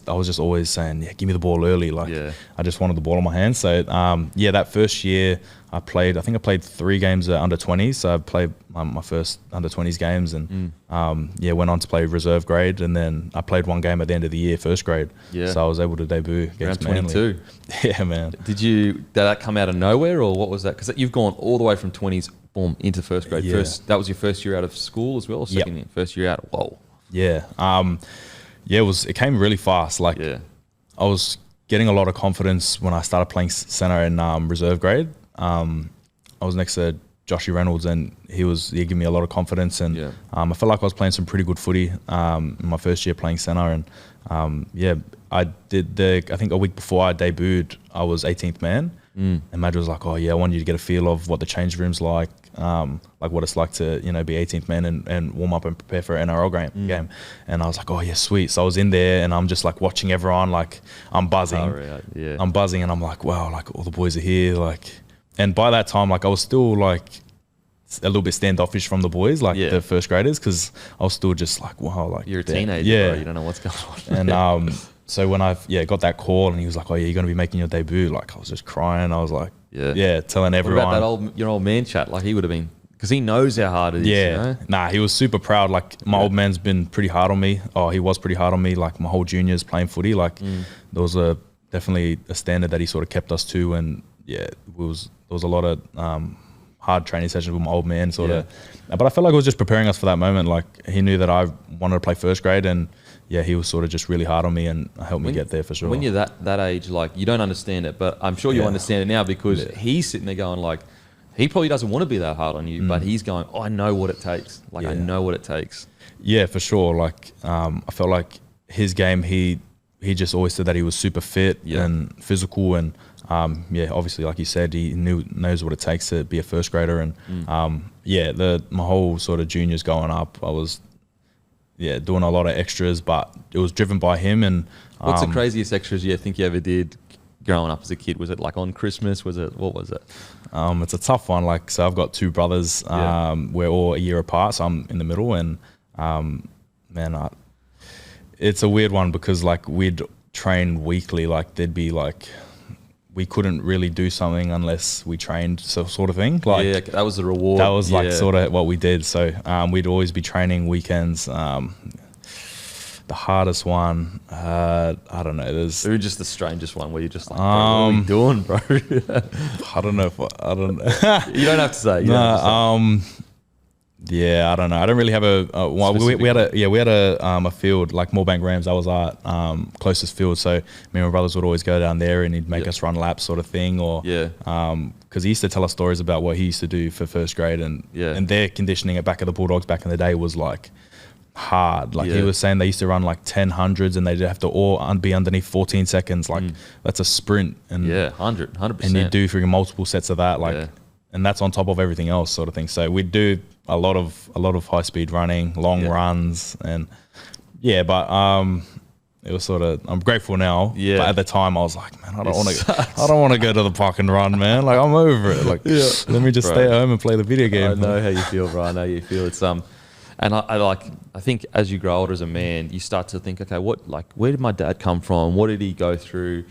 was just always saying, give me the ball early. Like I just wanted the ball in my hands. So that first year I think I played 3 games at under 20s. So I played my first under 20s games and went on to play reserve grade. And then I played 1 game at the end of the year, first grade. Yeah. So I was able to debut against Manly. 22. Yeah, man. Did that come out of nowhere or what was that? Because you've gone all the way from 20s, boom, into first grade. Yeah. That was your first year out of school as well? Or second year? First year out. Whoa. Yeah. It came really fast. Like I was getting a lot of confidence when I started playing centre in reserve grade. I was next to Joshy Reynolds and he gave me a lot of confidence and I felt like I was playing some pretty good footy in my first year playing centre and I think a week before I debuted I was 18th man and Madge was like, I want you to get a feel of what the change room's like what it's like to be 18th man and warm up and prepare for an NRL game. And I was like, sweet. So I was in there and I'm just like watching everyone, like I'm buzzing. I'm buzzing and I'm like, wow, like all the boys are here. Like, and by that time, like I was still like a little bit standoffish from the boys, like the first graders, because I was still just like, wow, like you're a teenager, bro. You don't know what's going on. And so when I got that call and he was like, you're going to be making your debut, like I was just crying. I was like, telling everyone. What about your old man chat? Like he would have been, because he knows how hard it is. Yeah, you know? Nah, he was super proud. Like my old man's been pretty hard on me. He was pretty hard on me. Like my whole juniors playing footy, like there was definitely a standard that he sort of kept us to, and there was a lot of hard training sessions with my old man, sort of. But I felt like it was just preparing us for that moment. Like he knew that I wanted to play first grade, and he was sort of just really hard on me and helped me get there for sure. When you're that age, like you don't understand it, but I'm sure you understand it now because he's sitting there going like, he probably doesn't want to be that hard on you, but he's going, I know what it takes. Like I know what it takes. Yeah, for sure. Like I felt like his game, he just always said that he was super fit and physical, and obviously, like you said, he knows what it takes to be a first grader, and my whole sort of juniors going up, I was doing a lot of extras, but it was driven by him. And what's the craziest extras you think you ever did growing up as a kid? Was it like on Christmas? What was it? It's a tough one. Like, so I've got 2 brothers. We're all a year apart, so I'm in the middle, and it's a weird one because like we'd train weekly. Like there'd be like, we couldn't really do something unless we trained, so sort of thing. Like that was the reward. That was like sort of what we did. So we'd always be training weekends. The hardest one, I don't know. There's just the strangest one where you're just like, bro, what are we doing, bro? I don't know. You don't have to say. I don't know. I don't really have we had a field like Moorebank Rams. That was our closest field. So me and my brothers would always go down there, and he'd make us run laps, sort of thing. Or because he used to tell us stories about what he used to do for first grade, and their conditioning at back of the Bulldogs back in the day was like hard. Like he was saying, they used to run like 10 hundreds, and they'd have to all be underneath 14 seconds. Like that's a sprint, and 100%. And you do freaking multiple sets of that, like. And that's on top of everything else, sort of thing. So we'd do a lot of high speed running, long runs, and it was sort of. I'm grateful now, but at the time I was like, man, I don't want to go to the park and run, man. Like I'm over it. Like let me just stay at home and play the video game. I know how you feel, bro. I know you feel. It's and I think as you grow older as a man, you start to think, okay, where did my dad come from? What did he go through?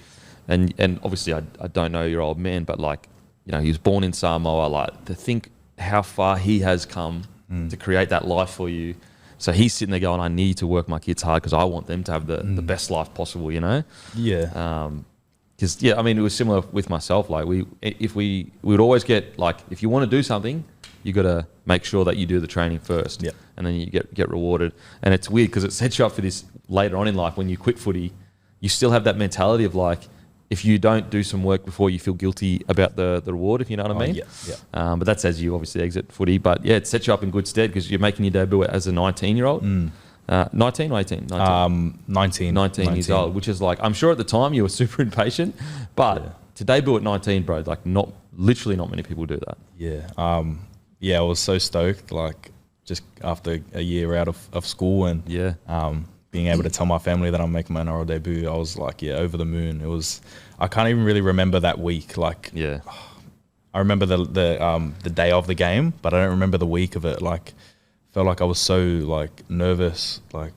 And obviously I don't know your old man, but like. You know, he was born in Samoa. Like to think how far he has come to create that life for you. So he's sitting there going, I need to work my kids hard because I want them to have the best life possible, you know? Yeah. Because, I mean, it was similar with myself. Like, we would always get, like, if you want to do something, you got to make sure that you do the training first. Yep. And then you get rewarded. And it's weird because it sets you up for this later on in life when you quit footy. You still have that mentality of, like, if you don't do some work before, you feel guilty about the reward, if you know what I mean. Yeah. But that's as you obviously exit footy. But yeah, it sets you up in good stead because you're making your debut as a 19-year-old. 19 or 18? 19 years old, which is like, I'm sure at the time you were super impatient, but to debut at 19, bro, like literally not many people do that. Yeah. I was so stoked, like just after a year out of school and being able to tell my family that I'm making my NRL debut, I was like, over the moon. I can't even really remember that week. Like, I remember the day of the game, but I don't remember the week of it. Like, felt like I was so like nervous. Like,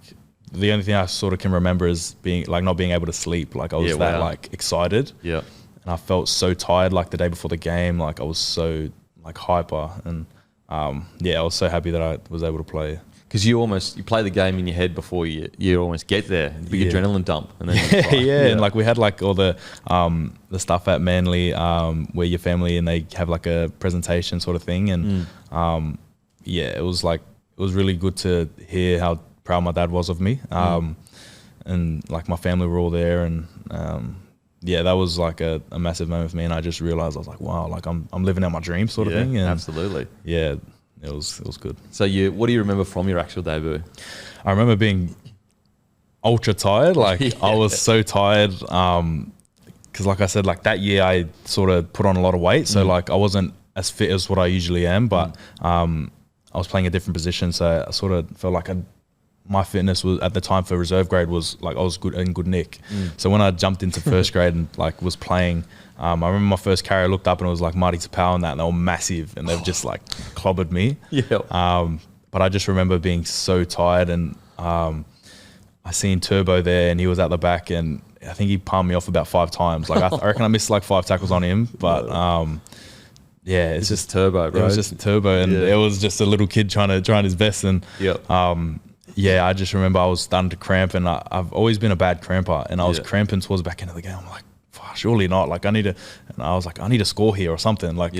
the only thing I sort of can remember is not being able to sleep. Like, I was like excited. Yeah. And I felt so tired like the day before the game. Like, I was so like hyper and I was so happy that I was able to play. Because you play the game in your head before you almost get there, big adrenaline dump, and then and like we had like all the stuff at Manly where your family and they have like a presentation sort of thing, and it was really good to hear how proud my dad was of me, and like my family were all there, and that was like a massive moment for me, and I just realized I was like, wow, like I'm living out my dream sort of thing, and absolutely, It was good. So what do you remember from your actual debut? I remember being ultra tired. Like I was so tired because like I said, like that year I sort of put on a lot of weight. So like I wasn't as fit as what I usually am, but I was playing a different position. So I sort of felt like my fitness was at the time for reserve grade was like I was in good nick. So when I jumped into first grade and like was playing, I remember my first carry, I looked up and it was like Marty Talau and that, and they were massive and they've just like clobbered me. But I just remember being so tired, and I seen Turbo there and he was at the back and I think he palmed me off about 5 times. Like I reckon I missed like 5 tackles on him, but it's just Turbo, bro. It was just Turbo, and it was just a little kid trying his best, and I just remember I was starting to cramp, and I've always been a bad cramper, and I was cramping towards the back end of the game. I'm like, surely not. Like I need to score here or something. Like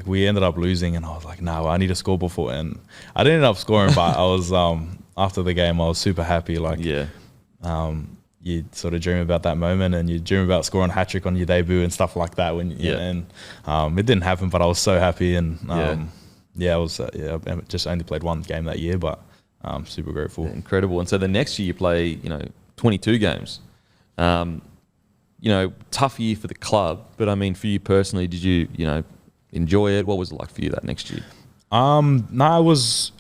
we ended up losing, and I was like, no, I need to score before, and I didn't end up scoring, but I was after the game I was super happy. Like you sort of dream about that moment, and you dream about scoring a hat-trick on your debut and stuff like that. And it didn't happen, but I was so happy, and I just only played 1 game that year, but I'm super grateful. Incredible. And so the next year you play 22 games. Tough year for the club, but I mean, for you personally, did you enjoy it? What was it like for you that next year? No, it was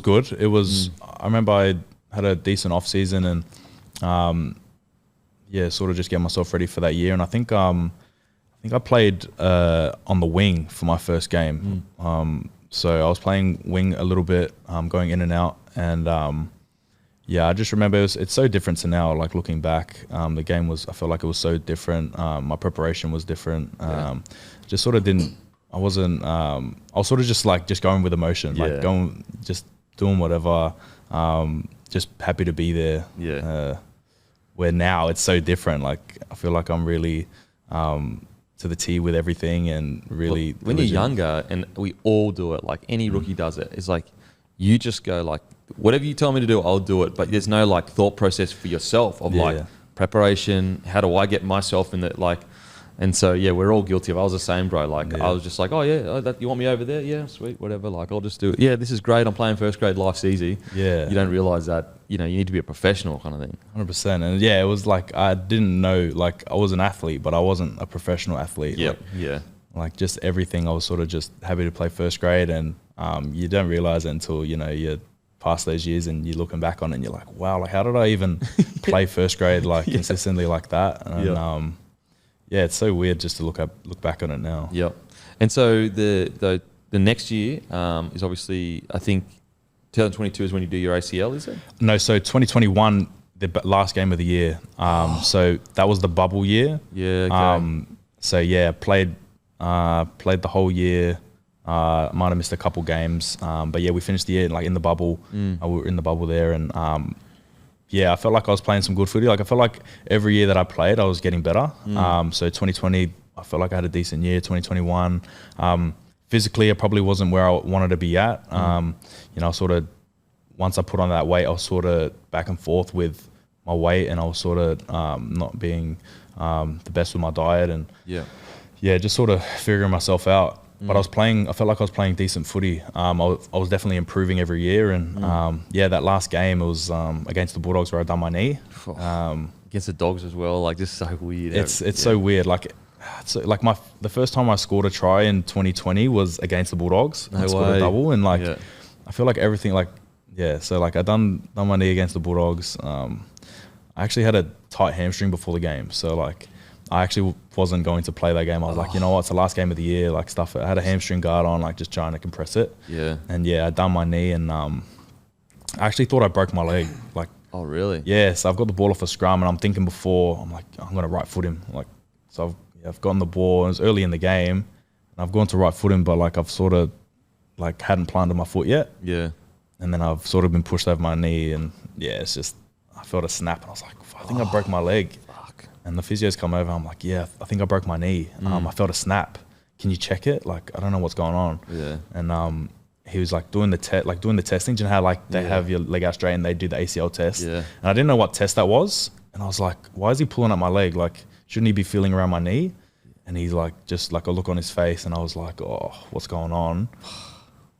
good. It was. I remember I had a decent off season, and sort of just get myself ready for that year. And I think I played on the wing for my first game. So I was playing wing a little bit, going in and out, and I just remember it's so different to now. Like looking back, the game I felt like it was so different. My preparation was different. Just sort of didn't. I wasn't. I was sort of just going with emotion, like just doing whatever. Just happy to be there. Where now it's so different. Like I feel like I'm really to the T with everything, and really. When you're younger, and we all do it. Like any rookie does it. It's like you just go like, whatever you tell me to do, I'll do it. But there's no like thought process for yourself of like preparation. How do I get myself in that like? And so we're all guilty of. I was the same, bro. Like I was just like, you want me over there? Yeah, sweet, whatever. Like I'll just do it. Yeah, this is great. I'm playing first grade. Life's easy. Yeah, you don't realize that you need to be a professional kind of thing. 100%. And it was like I didn't know. Like I was an athlete, but I wasn't a professional athlete. Like just everything. I was sort of just happy to play first grade, and you don't realize it until you're past those years and you're looking back on it and you're like, wow, like how did I even play first grade like consistently like that? And it's so weird just to look back on it now. Yep. And so the next year is obviously, I think 2022 is when you do your ACL, is it? No, so 2021, the last game of the year. So that was the bubble year. Yeah. Okay. So played the whole year. I might have missed a couple games, but yeah, we finished the year like in the bubble. We were in the bubble there, and yeah, I felt like I was playing some good footy. Like I felt like every year that I played, I was getting better. So 2020, I felt like I had a decent year. 2021, physically, I probably wasn't where I wanted to be at. You know, sort of once I put on that weight, I was sort of back and forth with my weight, and I was sort of not being the best with my diet, and yeah, just sort of figuring myself out. But I felt like I was playing decent footy. I was definitely improving every year. And yeah, that last game, it was against the Bulldogs where I done my knee. Against the Dogs as well, like just so weird. It's so weird. Like the first time I scored a try in 2020 was against the Bulldogs. I scored a double, and like I feel like everything so like I done my knee against the Bulldogs. I actually had a tight hamstring before the game, so like I actually wasn't going to play that game. I was like, you know what, it's the last game of the year, like stuff. I had a hamstring guard on, like just trying to compress it. And yeah, I done my knee, and I actually thought I broke my leg. Like, oh really? Yeah, so I've got the ball off a scrum, and I'm thinking before, I'm like, I'm gonna right foot him. Like, so I've gotten the ball, and it was early in the game, and I've gone to right foot him, but like I've sort of like hadn't planted my foot yet. And then I've sort of been pushed over my knee, and yeah, it's just, I felt a snap, and I was like, I think I broke my leg. And the physio's come over. I'm like, yeah, I think I broke my knee. I felt a snap. Can you check it? Like, I don't know what's going on. And he was like doing the testing. Do you know how like they have your leg out straight and they do the ACL test? And I didn't know what test that was. And I was like, why is he pulling up my leg? Like, shouldn't he be feeling around my knee? And he's like, just like a look on his face. And I was like, oh, what's going on?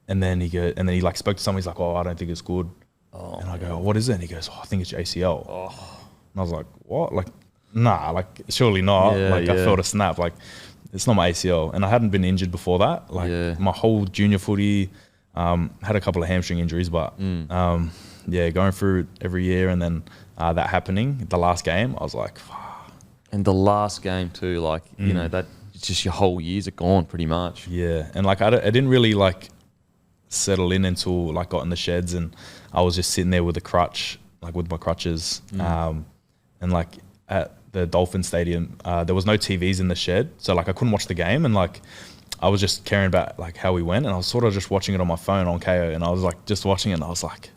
And then he like spoke to someone. He's like, oh, I don't think it's good. And I go, what is it? And he goes, oh, I think it's your ACL. And I was like, what? Like, nah, like surely not. I felt a snap. Like, it's not my ACL, and I hadn't been injured before that. Like my whole junior footy, had a couple of hamstring injuries, but going through every year, and then that happening, the last game, I was like, fuck. And the last game too, like you know that it's just your whole years are gone pretty much. And like I didn't really like settle in until like got in the sheds, and I was just sitting there with a crutch, like with my crutches, and like at the Dolphin Stadium, there was no TVs in the shed, so like I couldn't watch the game, and like I was just caring about like how we went, and I was sort of just watching it on my phone on KO, and I was like just watching it, and I was like,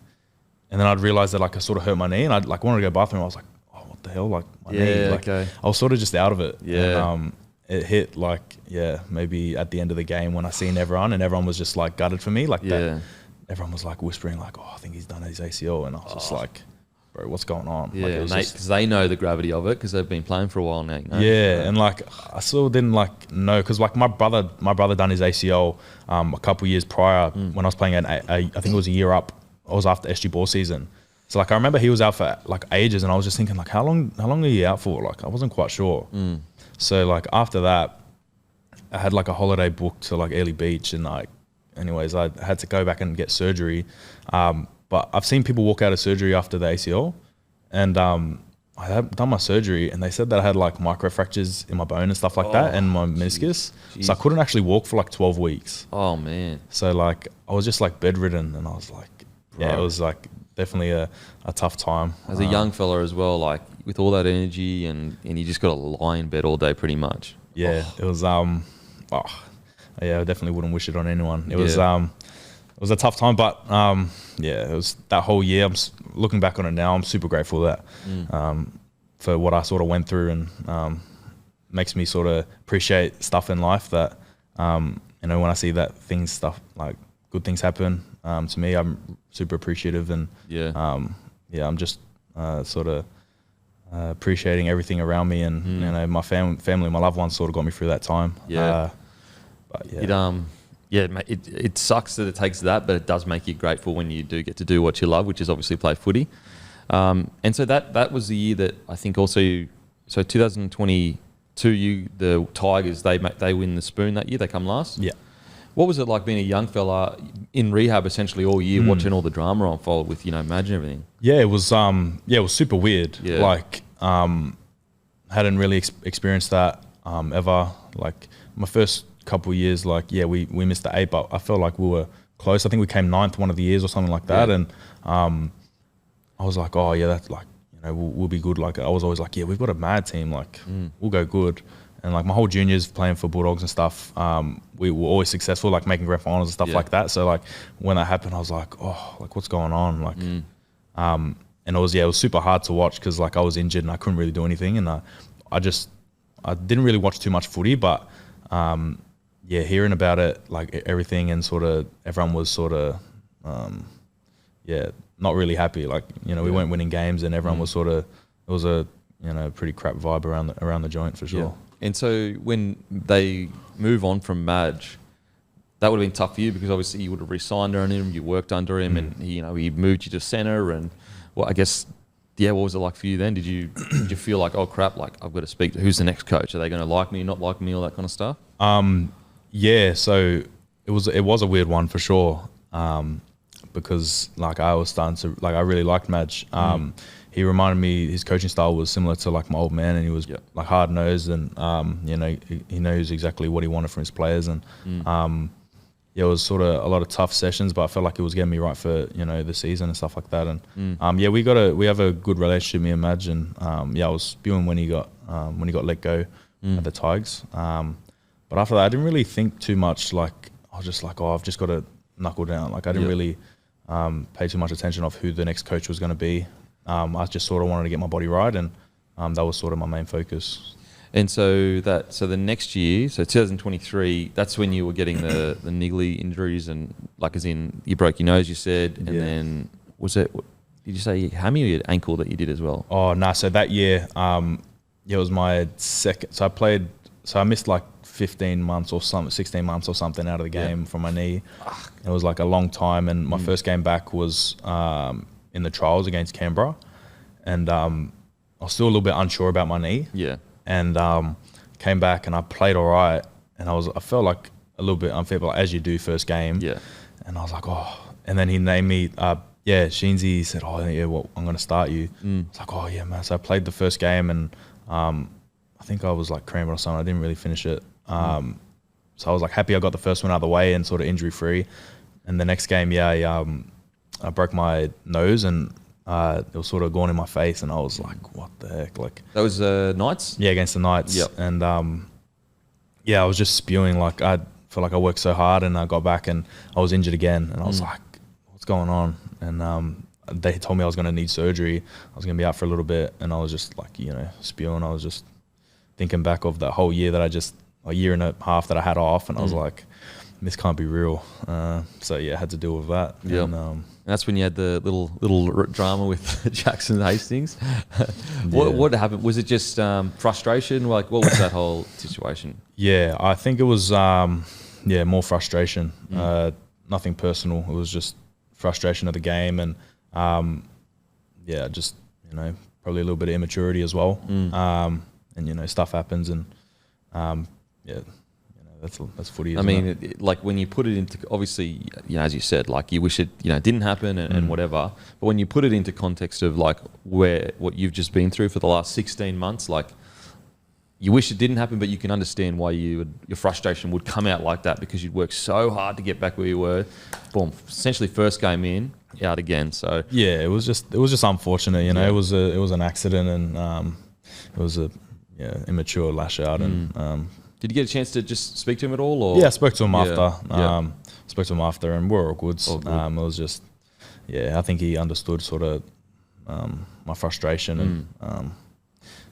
and then I'd realised that like I sort of hurt my knee, and I'd like wanted to go to the bathroom. I was like, oh, what the hell, like my knee, like I was sort of just out of it. And, it hit like maybe at the end of the game when I seen everyone, and everyone was just like gutted for me, like that. Everyone was like whispering like, oh, I think he's done his ACL, and I was just like, bro, what's going on? Because they know the gravity of it because they've been playing for a while now. You know? And like I still didn't like know, because like my brother done his ACL a couple years prior when I was playing I think it was a year up. I was after SG ball season, so like I remember he was out for like ages, and I was just thinking like, how long are you out for? Like I wasn't quite sure. So like after that, I had like a holiday booked to like Early Beach, and like anyways I had to go back and get surgery. But I've seen people walk out of surgery after the ACL, and I had done my surgery, and they said that I had like micro fractures in my bone and stuff like that, and my meniscus. Jeez. So I couldn't actually walk for like 12 weeks. Oh man. So like I was just like bedridden, and I was like, it was like definitely a tough time. As a young fella as well, like with all that energy, and you just got to lie in bed all day pretty much. It was I definitely wouldn't wish it on anyone. It was a tough time, but it was that whole year. I'm looking back on it now, I'm super grateful that for what I sort of went through, and makes me sort of appreciate stuff in life that you know, when I see that stuff like good things happen to me, I'm super appreciative, and I'm just sort of appreciating everything around me, and you know, my family, my loved ones sort of got me through that time. It sucks that it takes that, but it does make you grateful when you do get to do what you love, which is obviously play footy. And so that was the year that I think also, so 2022, the Tigers, they win the Spoon that year. They come last. What was it like being a young fella in rehab essentially all year, watching all the drama unfold with, you know, Imagine everything? It was super weird. Like hadn't really experienced that ever. Like my first couple of years, like we missed the 8, but I felt like we were close. I think we came 9th one of the years or something like that, and I was like, oh yeah, that's like, you know, we'll be good. Like I was always like, we've got a mad team, like we'll go good. and like my whole juniors playing for Bulldogs and stuff, we were always successful, like making grand finals and stuff like that. So like when that happened, I was like, oh, like what's going on? Like, and it was super hard to watch because like I was injured and I couldn't really do anything, and I didn't really watch too much footy, but hearing about it, like everything, and sort of everyone was sort of not really happy. Like, you know, we weren't winning games, and everyone was sort of, it was a, you know, pretty crap vibe around the joint for sure. Yeah. And so when they move on from Madge, that would have been tough for you because obviously you would have re-signed under him, you worked under him, and he moved you to centre. And well, I guess, what was it like for you then? Did you feel like, oh crap, like I've got to speak to who's the next coach? Are they going to like me, not like me, all that kind of stuff? So it was a weird one for sure. Because like I was starting to, like I really liked Madge. He reminded me, his coaching style was similar to like my old man, and he was like hard nosed, and he knows exactly what he wanted from his players, and it was sort of a lot of tough sessions, but I felt like it was getting me right for, you know, the season and stuff like that. And we have a good relationship, me and Madge, and I was spewing when he got let go at the Tigers. But after that, I didn't really think too much. Like I was just like, oh, I've just got to knuckle down. Like I didn't really pay too much attention of who the next coach was going to be. I just sort of wanted to get my body right, and that was sort of my main focus. And so the next year, so 2023, that's when you were getting the niggly injuries, and like as in you broke your nose, you said, and then did you say hammy or your ankle that you did as well? Oh no, so that year, it was my second. So I missed like 15 months or 16 months or something out of the game from my knee. It was like a long time, and my first game back was in the trials against Canberra, and I was still a little bit unsure about my knee. Yeah. And came back and I played all right, and I felt like a little bit unfair, but like, as you do first game. Yeah. And I was like, oh. And then he named me, Sheensy said, oh yeah, well, I'm going to start you. I was like, oh yeah, man. So I played the first game, and I think I was like cramping or something. I didn't really finish it. So I was like happy I got the first one out of the way and sort of injury free. And the next game, I broke my nose, and it was sort of going in my face, and I was like, what the heck? Like that was Knights? Yeah, against the Knights. Yep. And I was just spewing. Like I felt like I worked so hard, and I got back and I was injured again, and I was like, what's going on? And they told me I was going to need surgery. I was going to be out for a little bit, and I was just like, you know, spewing. I was just thinking back of that whole year a year and a half that I had off, and I was like, this can't be real. So yeah, I had to deal with that. Yeah. And that's when you had the little drama with Jackson Hastings. What happened? Was it just frustration? Like, what was that whole situation? Yeah, I think it was more frustration. Nothing personal. It was just frustration of the game, and just, you know, probably a little bit of immaturity as well. And you know, stuff happens, and that's footy. I mean, like when you put it into, obviously, you know, as you said, like you wish it, you know, didn't happen and whatever. But when you put it into context of like what you've just been through for the last 16 months, like you wish it didn't happen, but you can understand why your frustration would come out like that, because you'd worked so hard to get back where you were. Boom, essentially first game in, out again. So yeah, it was just unfortunate. You know, it was an accident, and it was a immature lash out, and. Did you get a chance to just speak to him at all? Or? Yeah, I spoke to him after. Spoke to him after, and we're all good. It was just, I think he understood sort of my frustration, and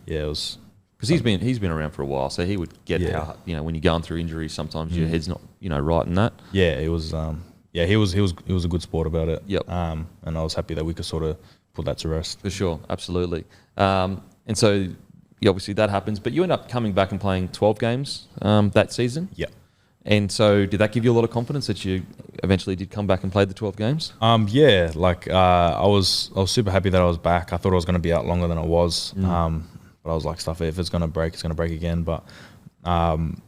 it was because he's been around for a while, so he would get how, you know, when you're going through injuries, sometimes your head's not, you know, right in that. Yeah, it was. He was a good sport about it. Yep. And I was happy that we could sort of put that to rest. For sure, absolutely. And so. Yeah, obviously that happens, but you end up coming back and playing 12 games that season. Yeah. And so did that give you a lot of confidence that you eventually did come back and play the 12 games? Yeah, like I was super happy that I was back. I thought I was going to be out longer than I was. But I was like, stuff, if it's going to break, it's going to break again. But when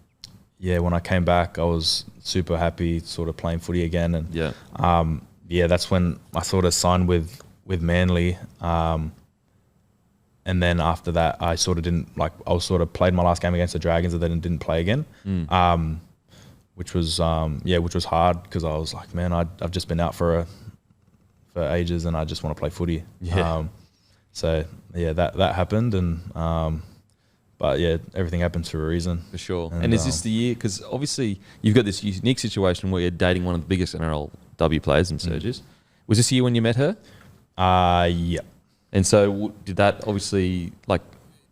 I came back, I was super happy sort of playing footy again. And that's when I sort of signed with Manly. And then after that, I sort of didn't, like, I was sort of played my last game against the Dragons and then didn't play again, which was hard, because I was like, man, I've just been out for ages, and I just want to play footy. Yeah. That happened, and but but yeah, everything happens for a reason. For sure. And is this the year? Because obviously you've got this unique situation where you're dating one of the biggest NRL W players in Sergis. Was this the year when you met her? Yeah. And so did that obviously, like,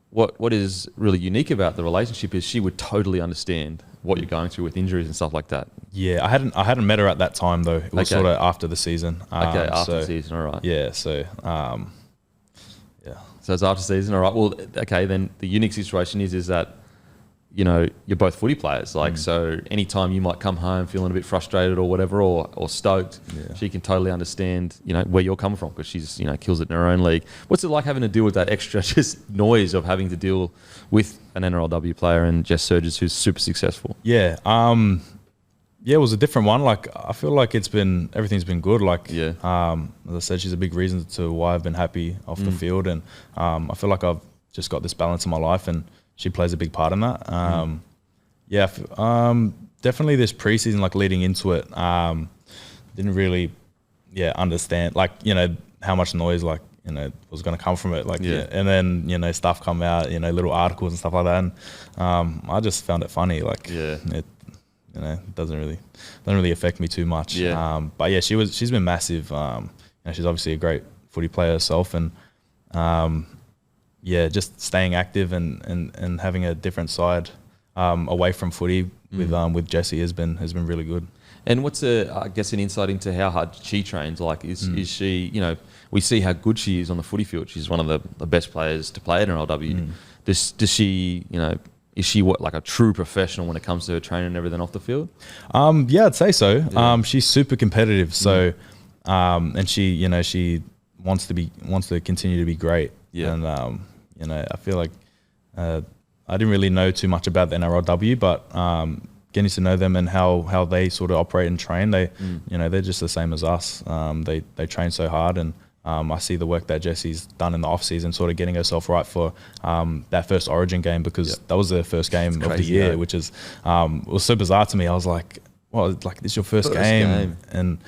what is really unique about the relationship is she would totally understand what you're going through with injuries and stuff like that. Yeah, I hadn't met her at that time though. It was sort of after the season. After the season, all right. Yeah, so yeah. So it's after season, all right. Well, okay, then the unique situation is that, you know, you're both footy players. Like, so anytime you might come home feeling a bit frustrated or whatever, or stoked, she can totally understand, you know, where you're coming from because she's, you know, kills it in her own league. What's it like having to deal with that extra just noise of having to deal with an NRLW player and Jess Sergis who's super successful? Yeah. Yeah, it was a different one. Like, I feel like everything's been good. Like, as I said, she's a big reason to why I've been happy off the field. And I feel like I've just got this balance in my life and she plays a big part in that. Definitely this preseason, like leading into it, didn't really, understand, like, you know, how much noise, like, you know, was going to come from it. Like, and then, you know, stuff come out, you know, little articles and stuff like that. And I just found it funny. Like, it, you know, it doesn't really affect me too much. But yeah, she's been massive. You know, she's obviously a great footy player herself, and just staying active and having a different side away from footy with Jessie has been really good. And what's I guess an insight into how hard she trains? Like, is she, you know, we see how good she is on the footy field. She's one of the best players to play at NRLW. Does she, you know, is she like a true professional when it comes to her training and everything off the field? Yeah, I'd say so. She's super competitive. So, and she, you know, she wants to continue to be great. And, you know, I feel like I didn't really know too much about the NRLW, but getting to know them and how they sort of operate and train, they, you know, they're just the same as us. They train so hard, and I see the work that Jessie's done in the off season, sort of getting herself right for that first Origin game, because that was the first game of the year, which is it was so bizarre to me. I was like, "Well, like, this is your first game," and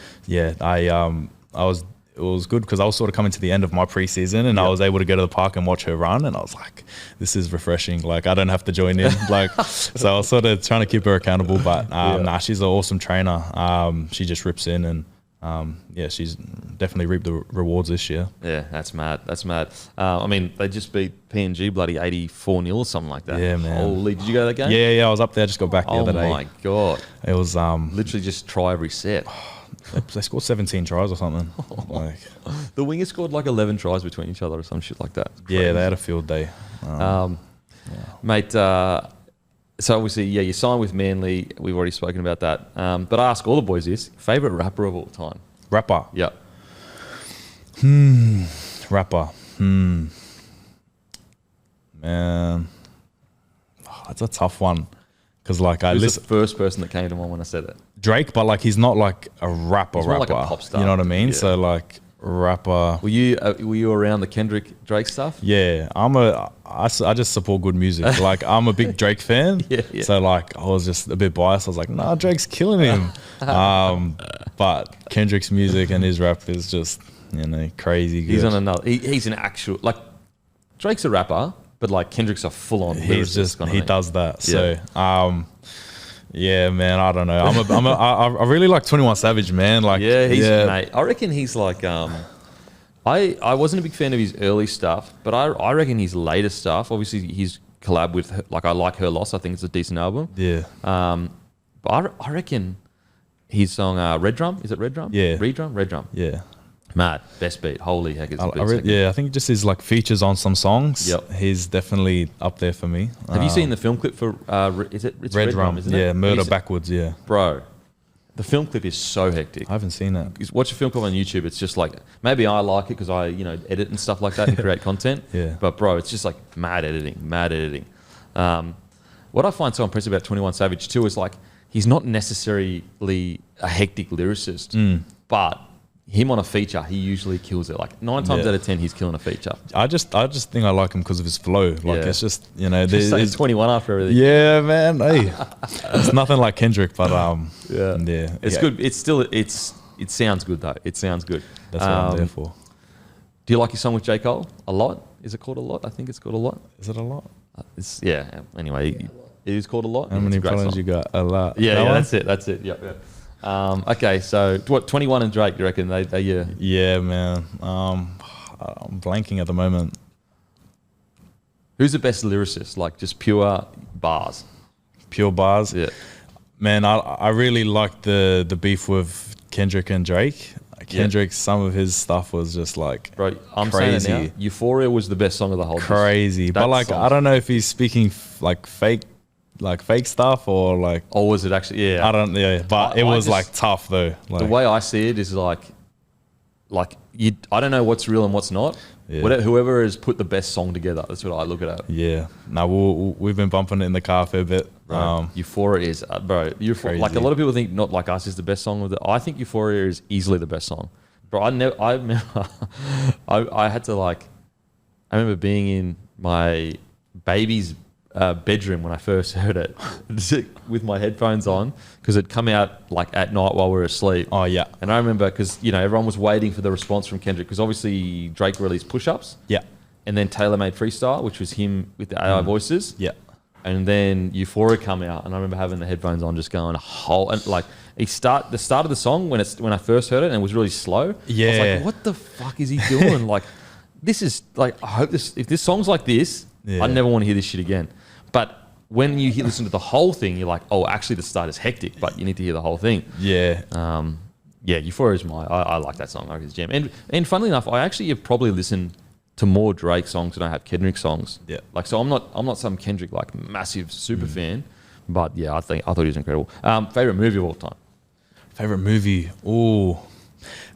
it was good because I was sort of coming to the end of my preseason, and I was able to go to the park and watch her run, and I was like, this is refreshing. Like, I don't have to join in. Like, so I was sort of trying to keep her accountable, but she's an awesome trainer. She just rips in, and she's definitely reaped the rewards this year. Yeah, that's mad. I mean, they just beat PNG bloody 84-0 or something like that. Yeah, man. Holy, did you go to that game? Yeah, I was up there. I just got back the other day. Oh my God. It was literally just try every set. They scored 17 tries or something. Like, the wingers scored like 11 tries between each other or some shit like that. Yeah, they had a field day. Mate, so obviously, you signed with Manly. We've already spoken about that. But I ask all the boys this: favourite rapper of all time? Rapper? Yeah. Rapper. Man. Oh, that's a tough one. Because, like, Who's the first person that came to mind when I said it? Drake, but, like, he's not like a rapper. He's more like a pop star. You know what I mean? Yeah. So, like, rapper. Were you around the Kendrick Drake stuff? Yeah, I just support good music. Like, I'm a big Drake fan. So, like, I was just a bit biased. I was like, nah, Drake's killing him. But Kendrick's music and his rap is just, you know, crazy good. He's on another. He's an actual, like, Drake's a rapper, but like Kendrick's a full-on lyricist. He does that. So, yeah, man, I don't know. I really like 21 Savage, man. Like, mate. I reckon he's like, I wasn't a big fan of his early stuff, but I reckon his later stuff. Obviously, his collab with I like Her Loss. I think it's a decent album. Yeah. But I reckon his song Red Drum, is it Red Drum? Yeah. Red Drum. Yeah. Mad, best beat. Holy heck, it's a beat. I think just his like features on some songs. Yep. He's definitely up there for me. Have you seen the film clip for it's Red Drum, isn't it? Yeah, Murder Backwards, yeah. Bro, the film clip is so hectic. I haven't seen that. Watch a film clip on YouTube. It's just like, maybe I like it because I, you know, edit and stuff like that and create content. Yeah. But bro, it's just like mad editing. What I find so impressive about 21 Savage too is like, he's not necessarily a hectic lyricist, but him on a feature, he usually kills it. Like 9 times out of 10, he's killing a feature. I just think I like him because of his flow. Like, it's just, you know, there's 21 after everything. Yeah, man. Hey, it's nothing like Kendrick, but it's good. It's still it sounds good though. It sounds good. That's what I'm there for. Do you like your song with J. Cole? A Lot? Is it called A Lot? I think it's called A Lot. Is it A Lot? Yeah. Anyway, it is called A Lot. How many problems you got? A lot. Yeah, that's it. Yeah. Okay, so what? 21 and Drake. You reckon they? Yeah. Yeah, man. I'm blanking at the moment. Who's the best lyricist? Like just pure bars. Pure bars. Yeah. Man, I really liked the beef with Kendrick and Drake. Kendrick, some of his stuff was just like, bro, I'm crazy. saying it now, Euphoria was the best song of the whole. Crazy, but like I don't know if he's speaking like fake stuff or like. Or was it actually? Yeah, I don't. Yeah, but it was like tough though. Like, the way I see it is like you. I don't know what's real and what's not. Yeah. Whoever has put the best song together, that's what I look at it. Yeah. Now we've been bumping it in the car for a bit. Euphoria is, Euphoria. Like a lot of people think "Not Like Us" is the best song. I think Euphoria is easily the best song. Bro, I remember, I had to like, I remember being in my baby's bedroom when I first heard it with my headphones on because it'd come out like at night while we were asleep. Oh yeah. And I remember because everyone was waiting for the response from Kendrick because obviously Drake released Push-Ups. Yeah. And then Taylor made Freestyle, which was him with the AI voices. Yeah. And then Euphoria come out, and I remember having the headphones on, just going and like the start of the song when I first heard it, and it was really slow. Yeah. I was like, what the fuck is he doing? Like, this is like, I hope if this song's like this, I never want to hear this shit again. But when you listen to the whole thing, you're like, oh, actually the start is hectic, but you need to hear the whole thing. Yeah. Yeah, Euphoria is I like that song. I think it's a jam. And funnily enough, I actually have probably listened to more Drake songs than I have Kendrick songs. Yeah. Like, so I'm not some Kendrick like massive super fan, but yeah, I thought he was incredible. Favorite movie of all time? Favorite movie? Oh,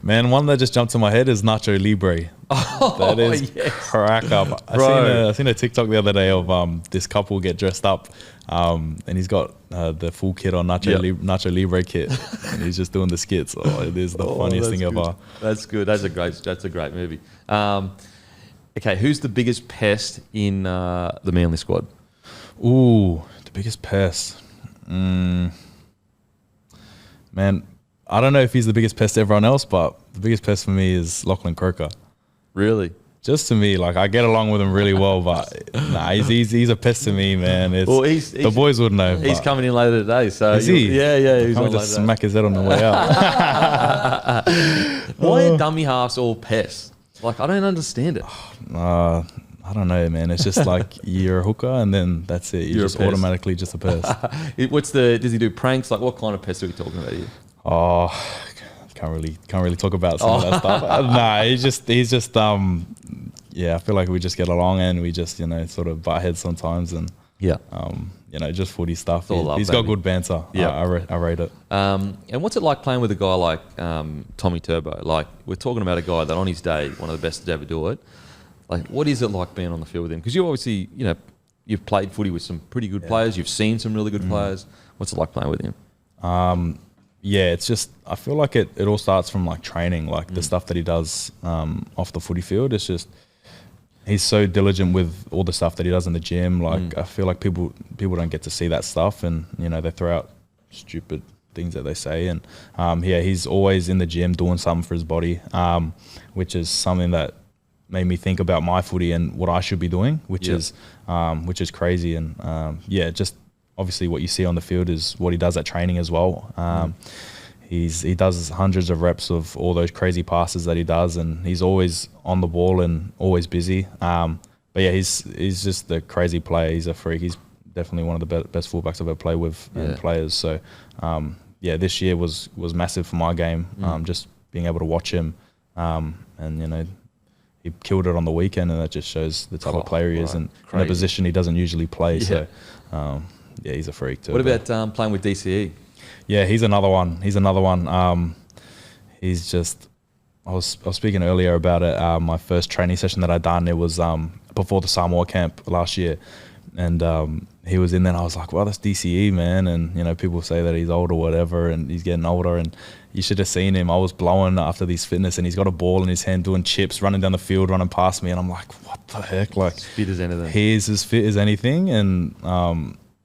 man, one that just jumped to my head is Nacho Libre. Oh, that is crack up. I seen a TikTok the other day of this couple get dressed up, and he's got the full kit on Nacho Libre kit, and he's just doing the skits. Oh, it is the funniest thing ever. That's good. That's a great movie. Okay, who's the biggest pest in the Manly squad? Ooh, the biggest pest. Man, I don't know if he's the biggest pest to everyone else, but the biggest pest for me is Lachlan Croker. Really? Just to me, like I get along with him really well, but nah, he's a pest to me, man. The boys would know. He's coming in later today, so is he? Yeah. He's on just smack his head on the way out. Why are dummy halves all pests? Like, I don't understand it. I don't know, man. It's just like you're a hooker, and then that's it. You're just automatically just a pest. Does he do pranks? Like, what kind of pest are we talking about here? Oh, can't really talk about some of that stuff. Nah, he's just yeah. I feel like we just get along, and we just sort of butt heads sometimes, and just footy stuff. He's got good banter. Yeah, I rate it. And what's it like playing with a guy like Tommy Turbo? Like, we're talking about a guy that on his day, one of the best to ever do it. Like, what is it like being on the field with him? Because you obviously, you've played footy with some pretty good players. You've seen some really good players. What's it like playing with him? Yeah, it's just, I feel like it all starts from like training, like the stuff that he does off the footy field. It's just, he's so diligent with all the stuff that he does in the gym. Like, I feel like people don't get to see that stuff, and they throw out stupid things that they say. And he's always in the gym doing something for his body, which is something that made me think about my footy and what I should be doing, which is crazy. And just obviously what you see on the field is what he does at training as well. He does hundreds of reps of all those crazy passes that he does, and he's always on the ball and always busy. But yeah, he's just a crazy player. He's a freak. He's definitely one of the best fullbacks I've ever played with and players. So this year was massive for my game. Just being able to watch him, and he killed it on the weekend, and that just shows the type of player he is, and in a position he doesn't usually play. Yeah. So he's a freak too. What about playing with DCE? Yeah, he's another one. He's just, I was speaking earlier about it. My first training session that I done, it was before the Samoa camp last year, and he was in there, and I was like, well, that's DCE, man. And people say that he's old or whatever, and he's getting older, and you should have seen him. I was blowing after these fitness, and he's got a ball in his hand doing chips, running down the field, running past me, and I'm like, what the heck? Like, as fit as anything. He's as fit as anything, and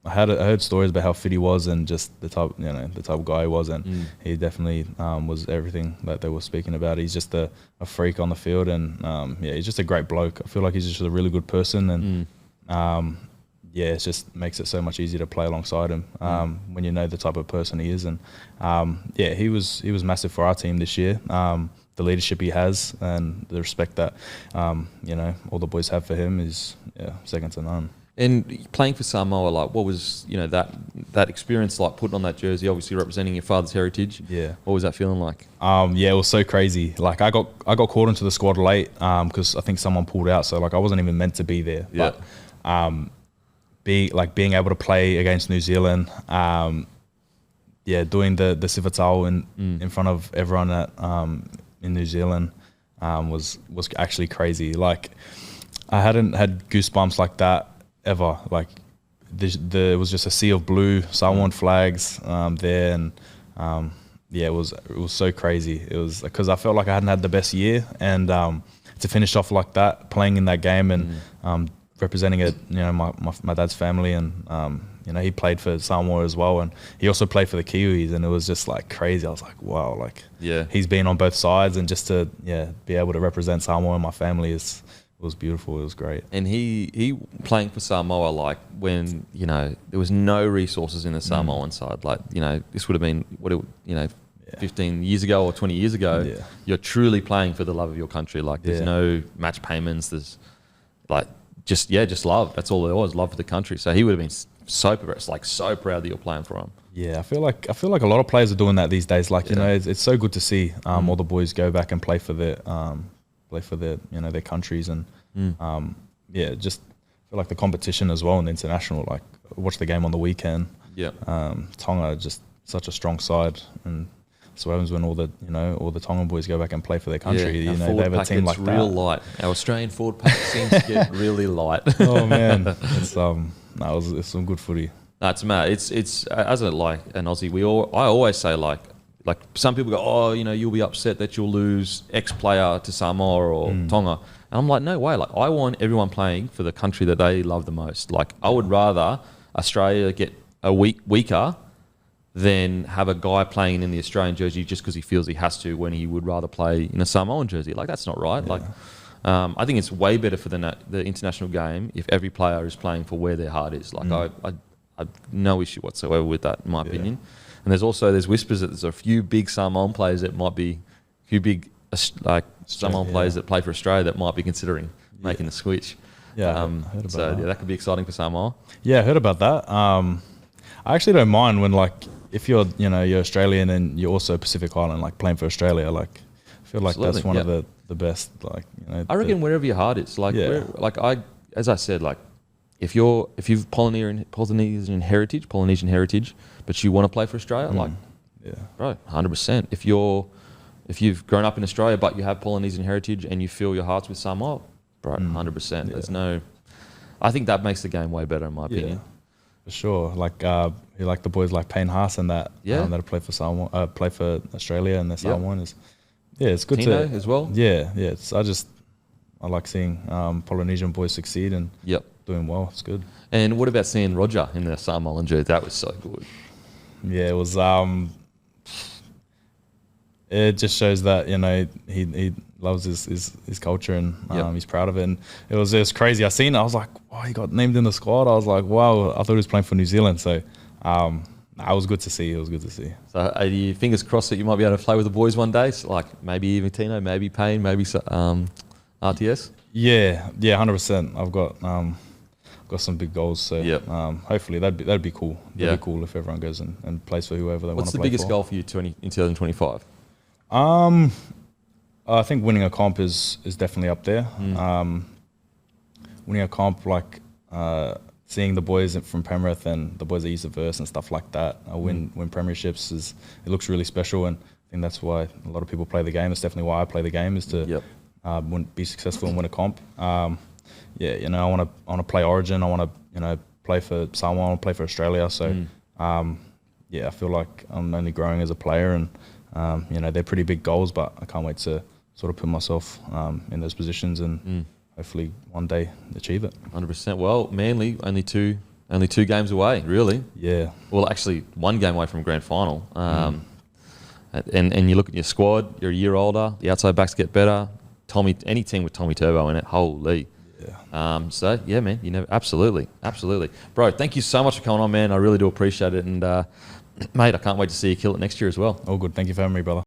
I heard stories about how fit he was, and just the type of guy he was, and he definitely was everything that they were speaking about. He's just a freak on the field, and he's just a great bloke. I feel like he's just a really good person, and yeah, it just makes it so much easier to play alongside him when you know the type of person he is. And yeah, he was massive for our team this year. The leadership he has and the respect that you know, all the boys have for him is second to none. And playing for Samoa, like, what was, you know, that experience like, putting on that jersey, obviously representing your father's heritage? Yeah. What was that feeling like? Yeah, it was so crazy. Like, I got called into the squad late because I think someone pulled out, so like I wasn't even meant to be there. Yeah. But being able to play against New Zealand, doing the Sivatau in front of everyone at in New Zealand was actually crazy. Like, I hadn't had goosebumps like that ever. Like, it was just a sea of blue Samoan flags there, and it was so crazy. It was because I felt like I hadn't had the best year, and to finish off like that, playing in that game and representing it, you know, my dad's family, and you know, he played for Samoa as well, and he also played for the Kiwis, and it was just like crazy. I was like, wow, like he's been on both sides, and just to be able to represent Samoa and my family was beautiful. It was great. And he playing for Samoa, like, when, you know, there was no resources in the Samoan side. Like, you know, this would have been 15 years ago or 20 years ago. Yeah. You're truly playing for the love of your country. Like, there's no match payments. There's like just love. That's all there was, love for the country. So he would have been so proud that you're playing for him. Yeah, I feel like a lot of players are doing that these days. Like, you know, it's so good to see all the boys go back and play for their you know, their countries, and just feel like the competition as well in the international. Like, watch the game on the weekend. Yeah, Tonga, just such a strong side, and that's what happens when all the Tongan boys go back and play for their country. You know, they have a team like that. Real light. Our Australian forward pack seems to get really light. Oh man, it's some good footy. That's mad. It's as an Aussie, I always say like some people go, oh, you know, you'll be upset that you'll lose X player to Samoa or Tonga. And I'm like, no way. Like, I want everyone playing for the country that they love the most. Like, I would rather Australia get a weaker than have a guy playing in the Australian jersey just because he feels he has to, when he would rather play in a Samoan jersey. Like, that's not right. Yeah. Like, I think it's way better for the international game if every player is playing for where their heart is. Like, I have no issue whatsoever with that, in my opinion. And there's whispers that there's a few big Samoan players that might be, Samoan players that play for Australia that might be considering making the switch. Yeah, I heard about that. That could be exciting for Samoa. Yeah, I heard about that. I actually don't mind when, like, if you're Australian and you're also Pacific Island, like, playing for Australia. Like, I feel like that's one of the best. Like, you know, I reckon wherever your heart is. Like, as I said, like, if you've Polynesian heritage, but you want to play for Australia, like, bro, 100%. If you've grown up in Australia but you have Polynesian heritage and you feel your heart's with Samoa, bro, 100%. There's no. I think that makes the game way better, in my opinion. For sure. Like, you like the boys like Payne Haas and that that play for Samoa, play for Australia, and the Samoan is. Yeah, it's good Tino as well. Yeah. I like seeing Polynesian boys succeed and doing well. It's good. And what about seeing Roger in the Samoan jersey? That was so good. Yeah, it was. It just shows that, you know, he loves his culture, and he's proud of it. And it was crazy. I seen it. I was like, wow, he got named in the squad. I was like, wow. I thought he was playing for New Zealand. So it was good to see. It was good to see. So are you fingers crossed that you might be able to play with the boys one day? So, like, maybe even Tino, maybe Payne, maybe RTS? Yeah, 100%. I've got some big goals, so hopefully that'd be cool. That'd be cool if everyone goes and plays for whoever they want to play for. What's the biggest goal for you in 2025? I think winning a comp is definitely up there. Winning a comp, like seeing the boys from Penrith and the boys that use the verse and stuff like that, win premierships it looks really special, and I think that's why a lot of people play the game. It's definitely why I play the game, is to be successful and win a comp. You know, I want to play Origin. I want to, you know, play for Samoa. I want to play for Australia. So, I feel like I'm only growing as a player, and you know, they're pretty big goals, but I can't wait to sort of put myself in those positions and hopefully one day achieve it. 100%. Well, Manly only two games away, really. Yeah. Well, actually, one game away from grand final. And you look at your squad. You're a year older. The outside backs get better. Any team with Tommy Turbo in it, holy. Yeah. So yeah, man, absolutely, bro. Thank you so much for coming on, man. I really do appreciate it, and mate, I can't wait to see you kill it next year as well. All good. Thank you for having me, brother.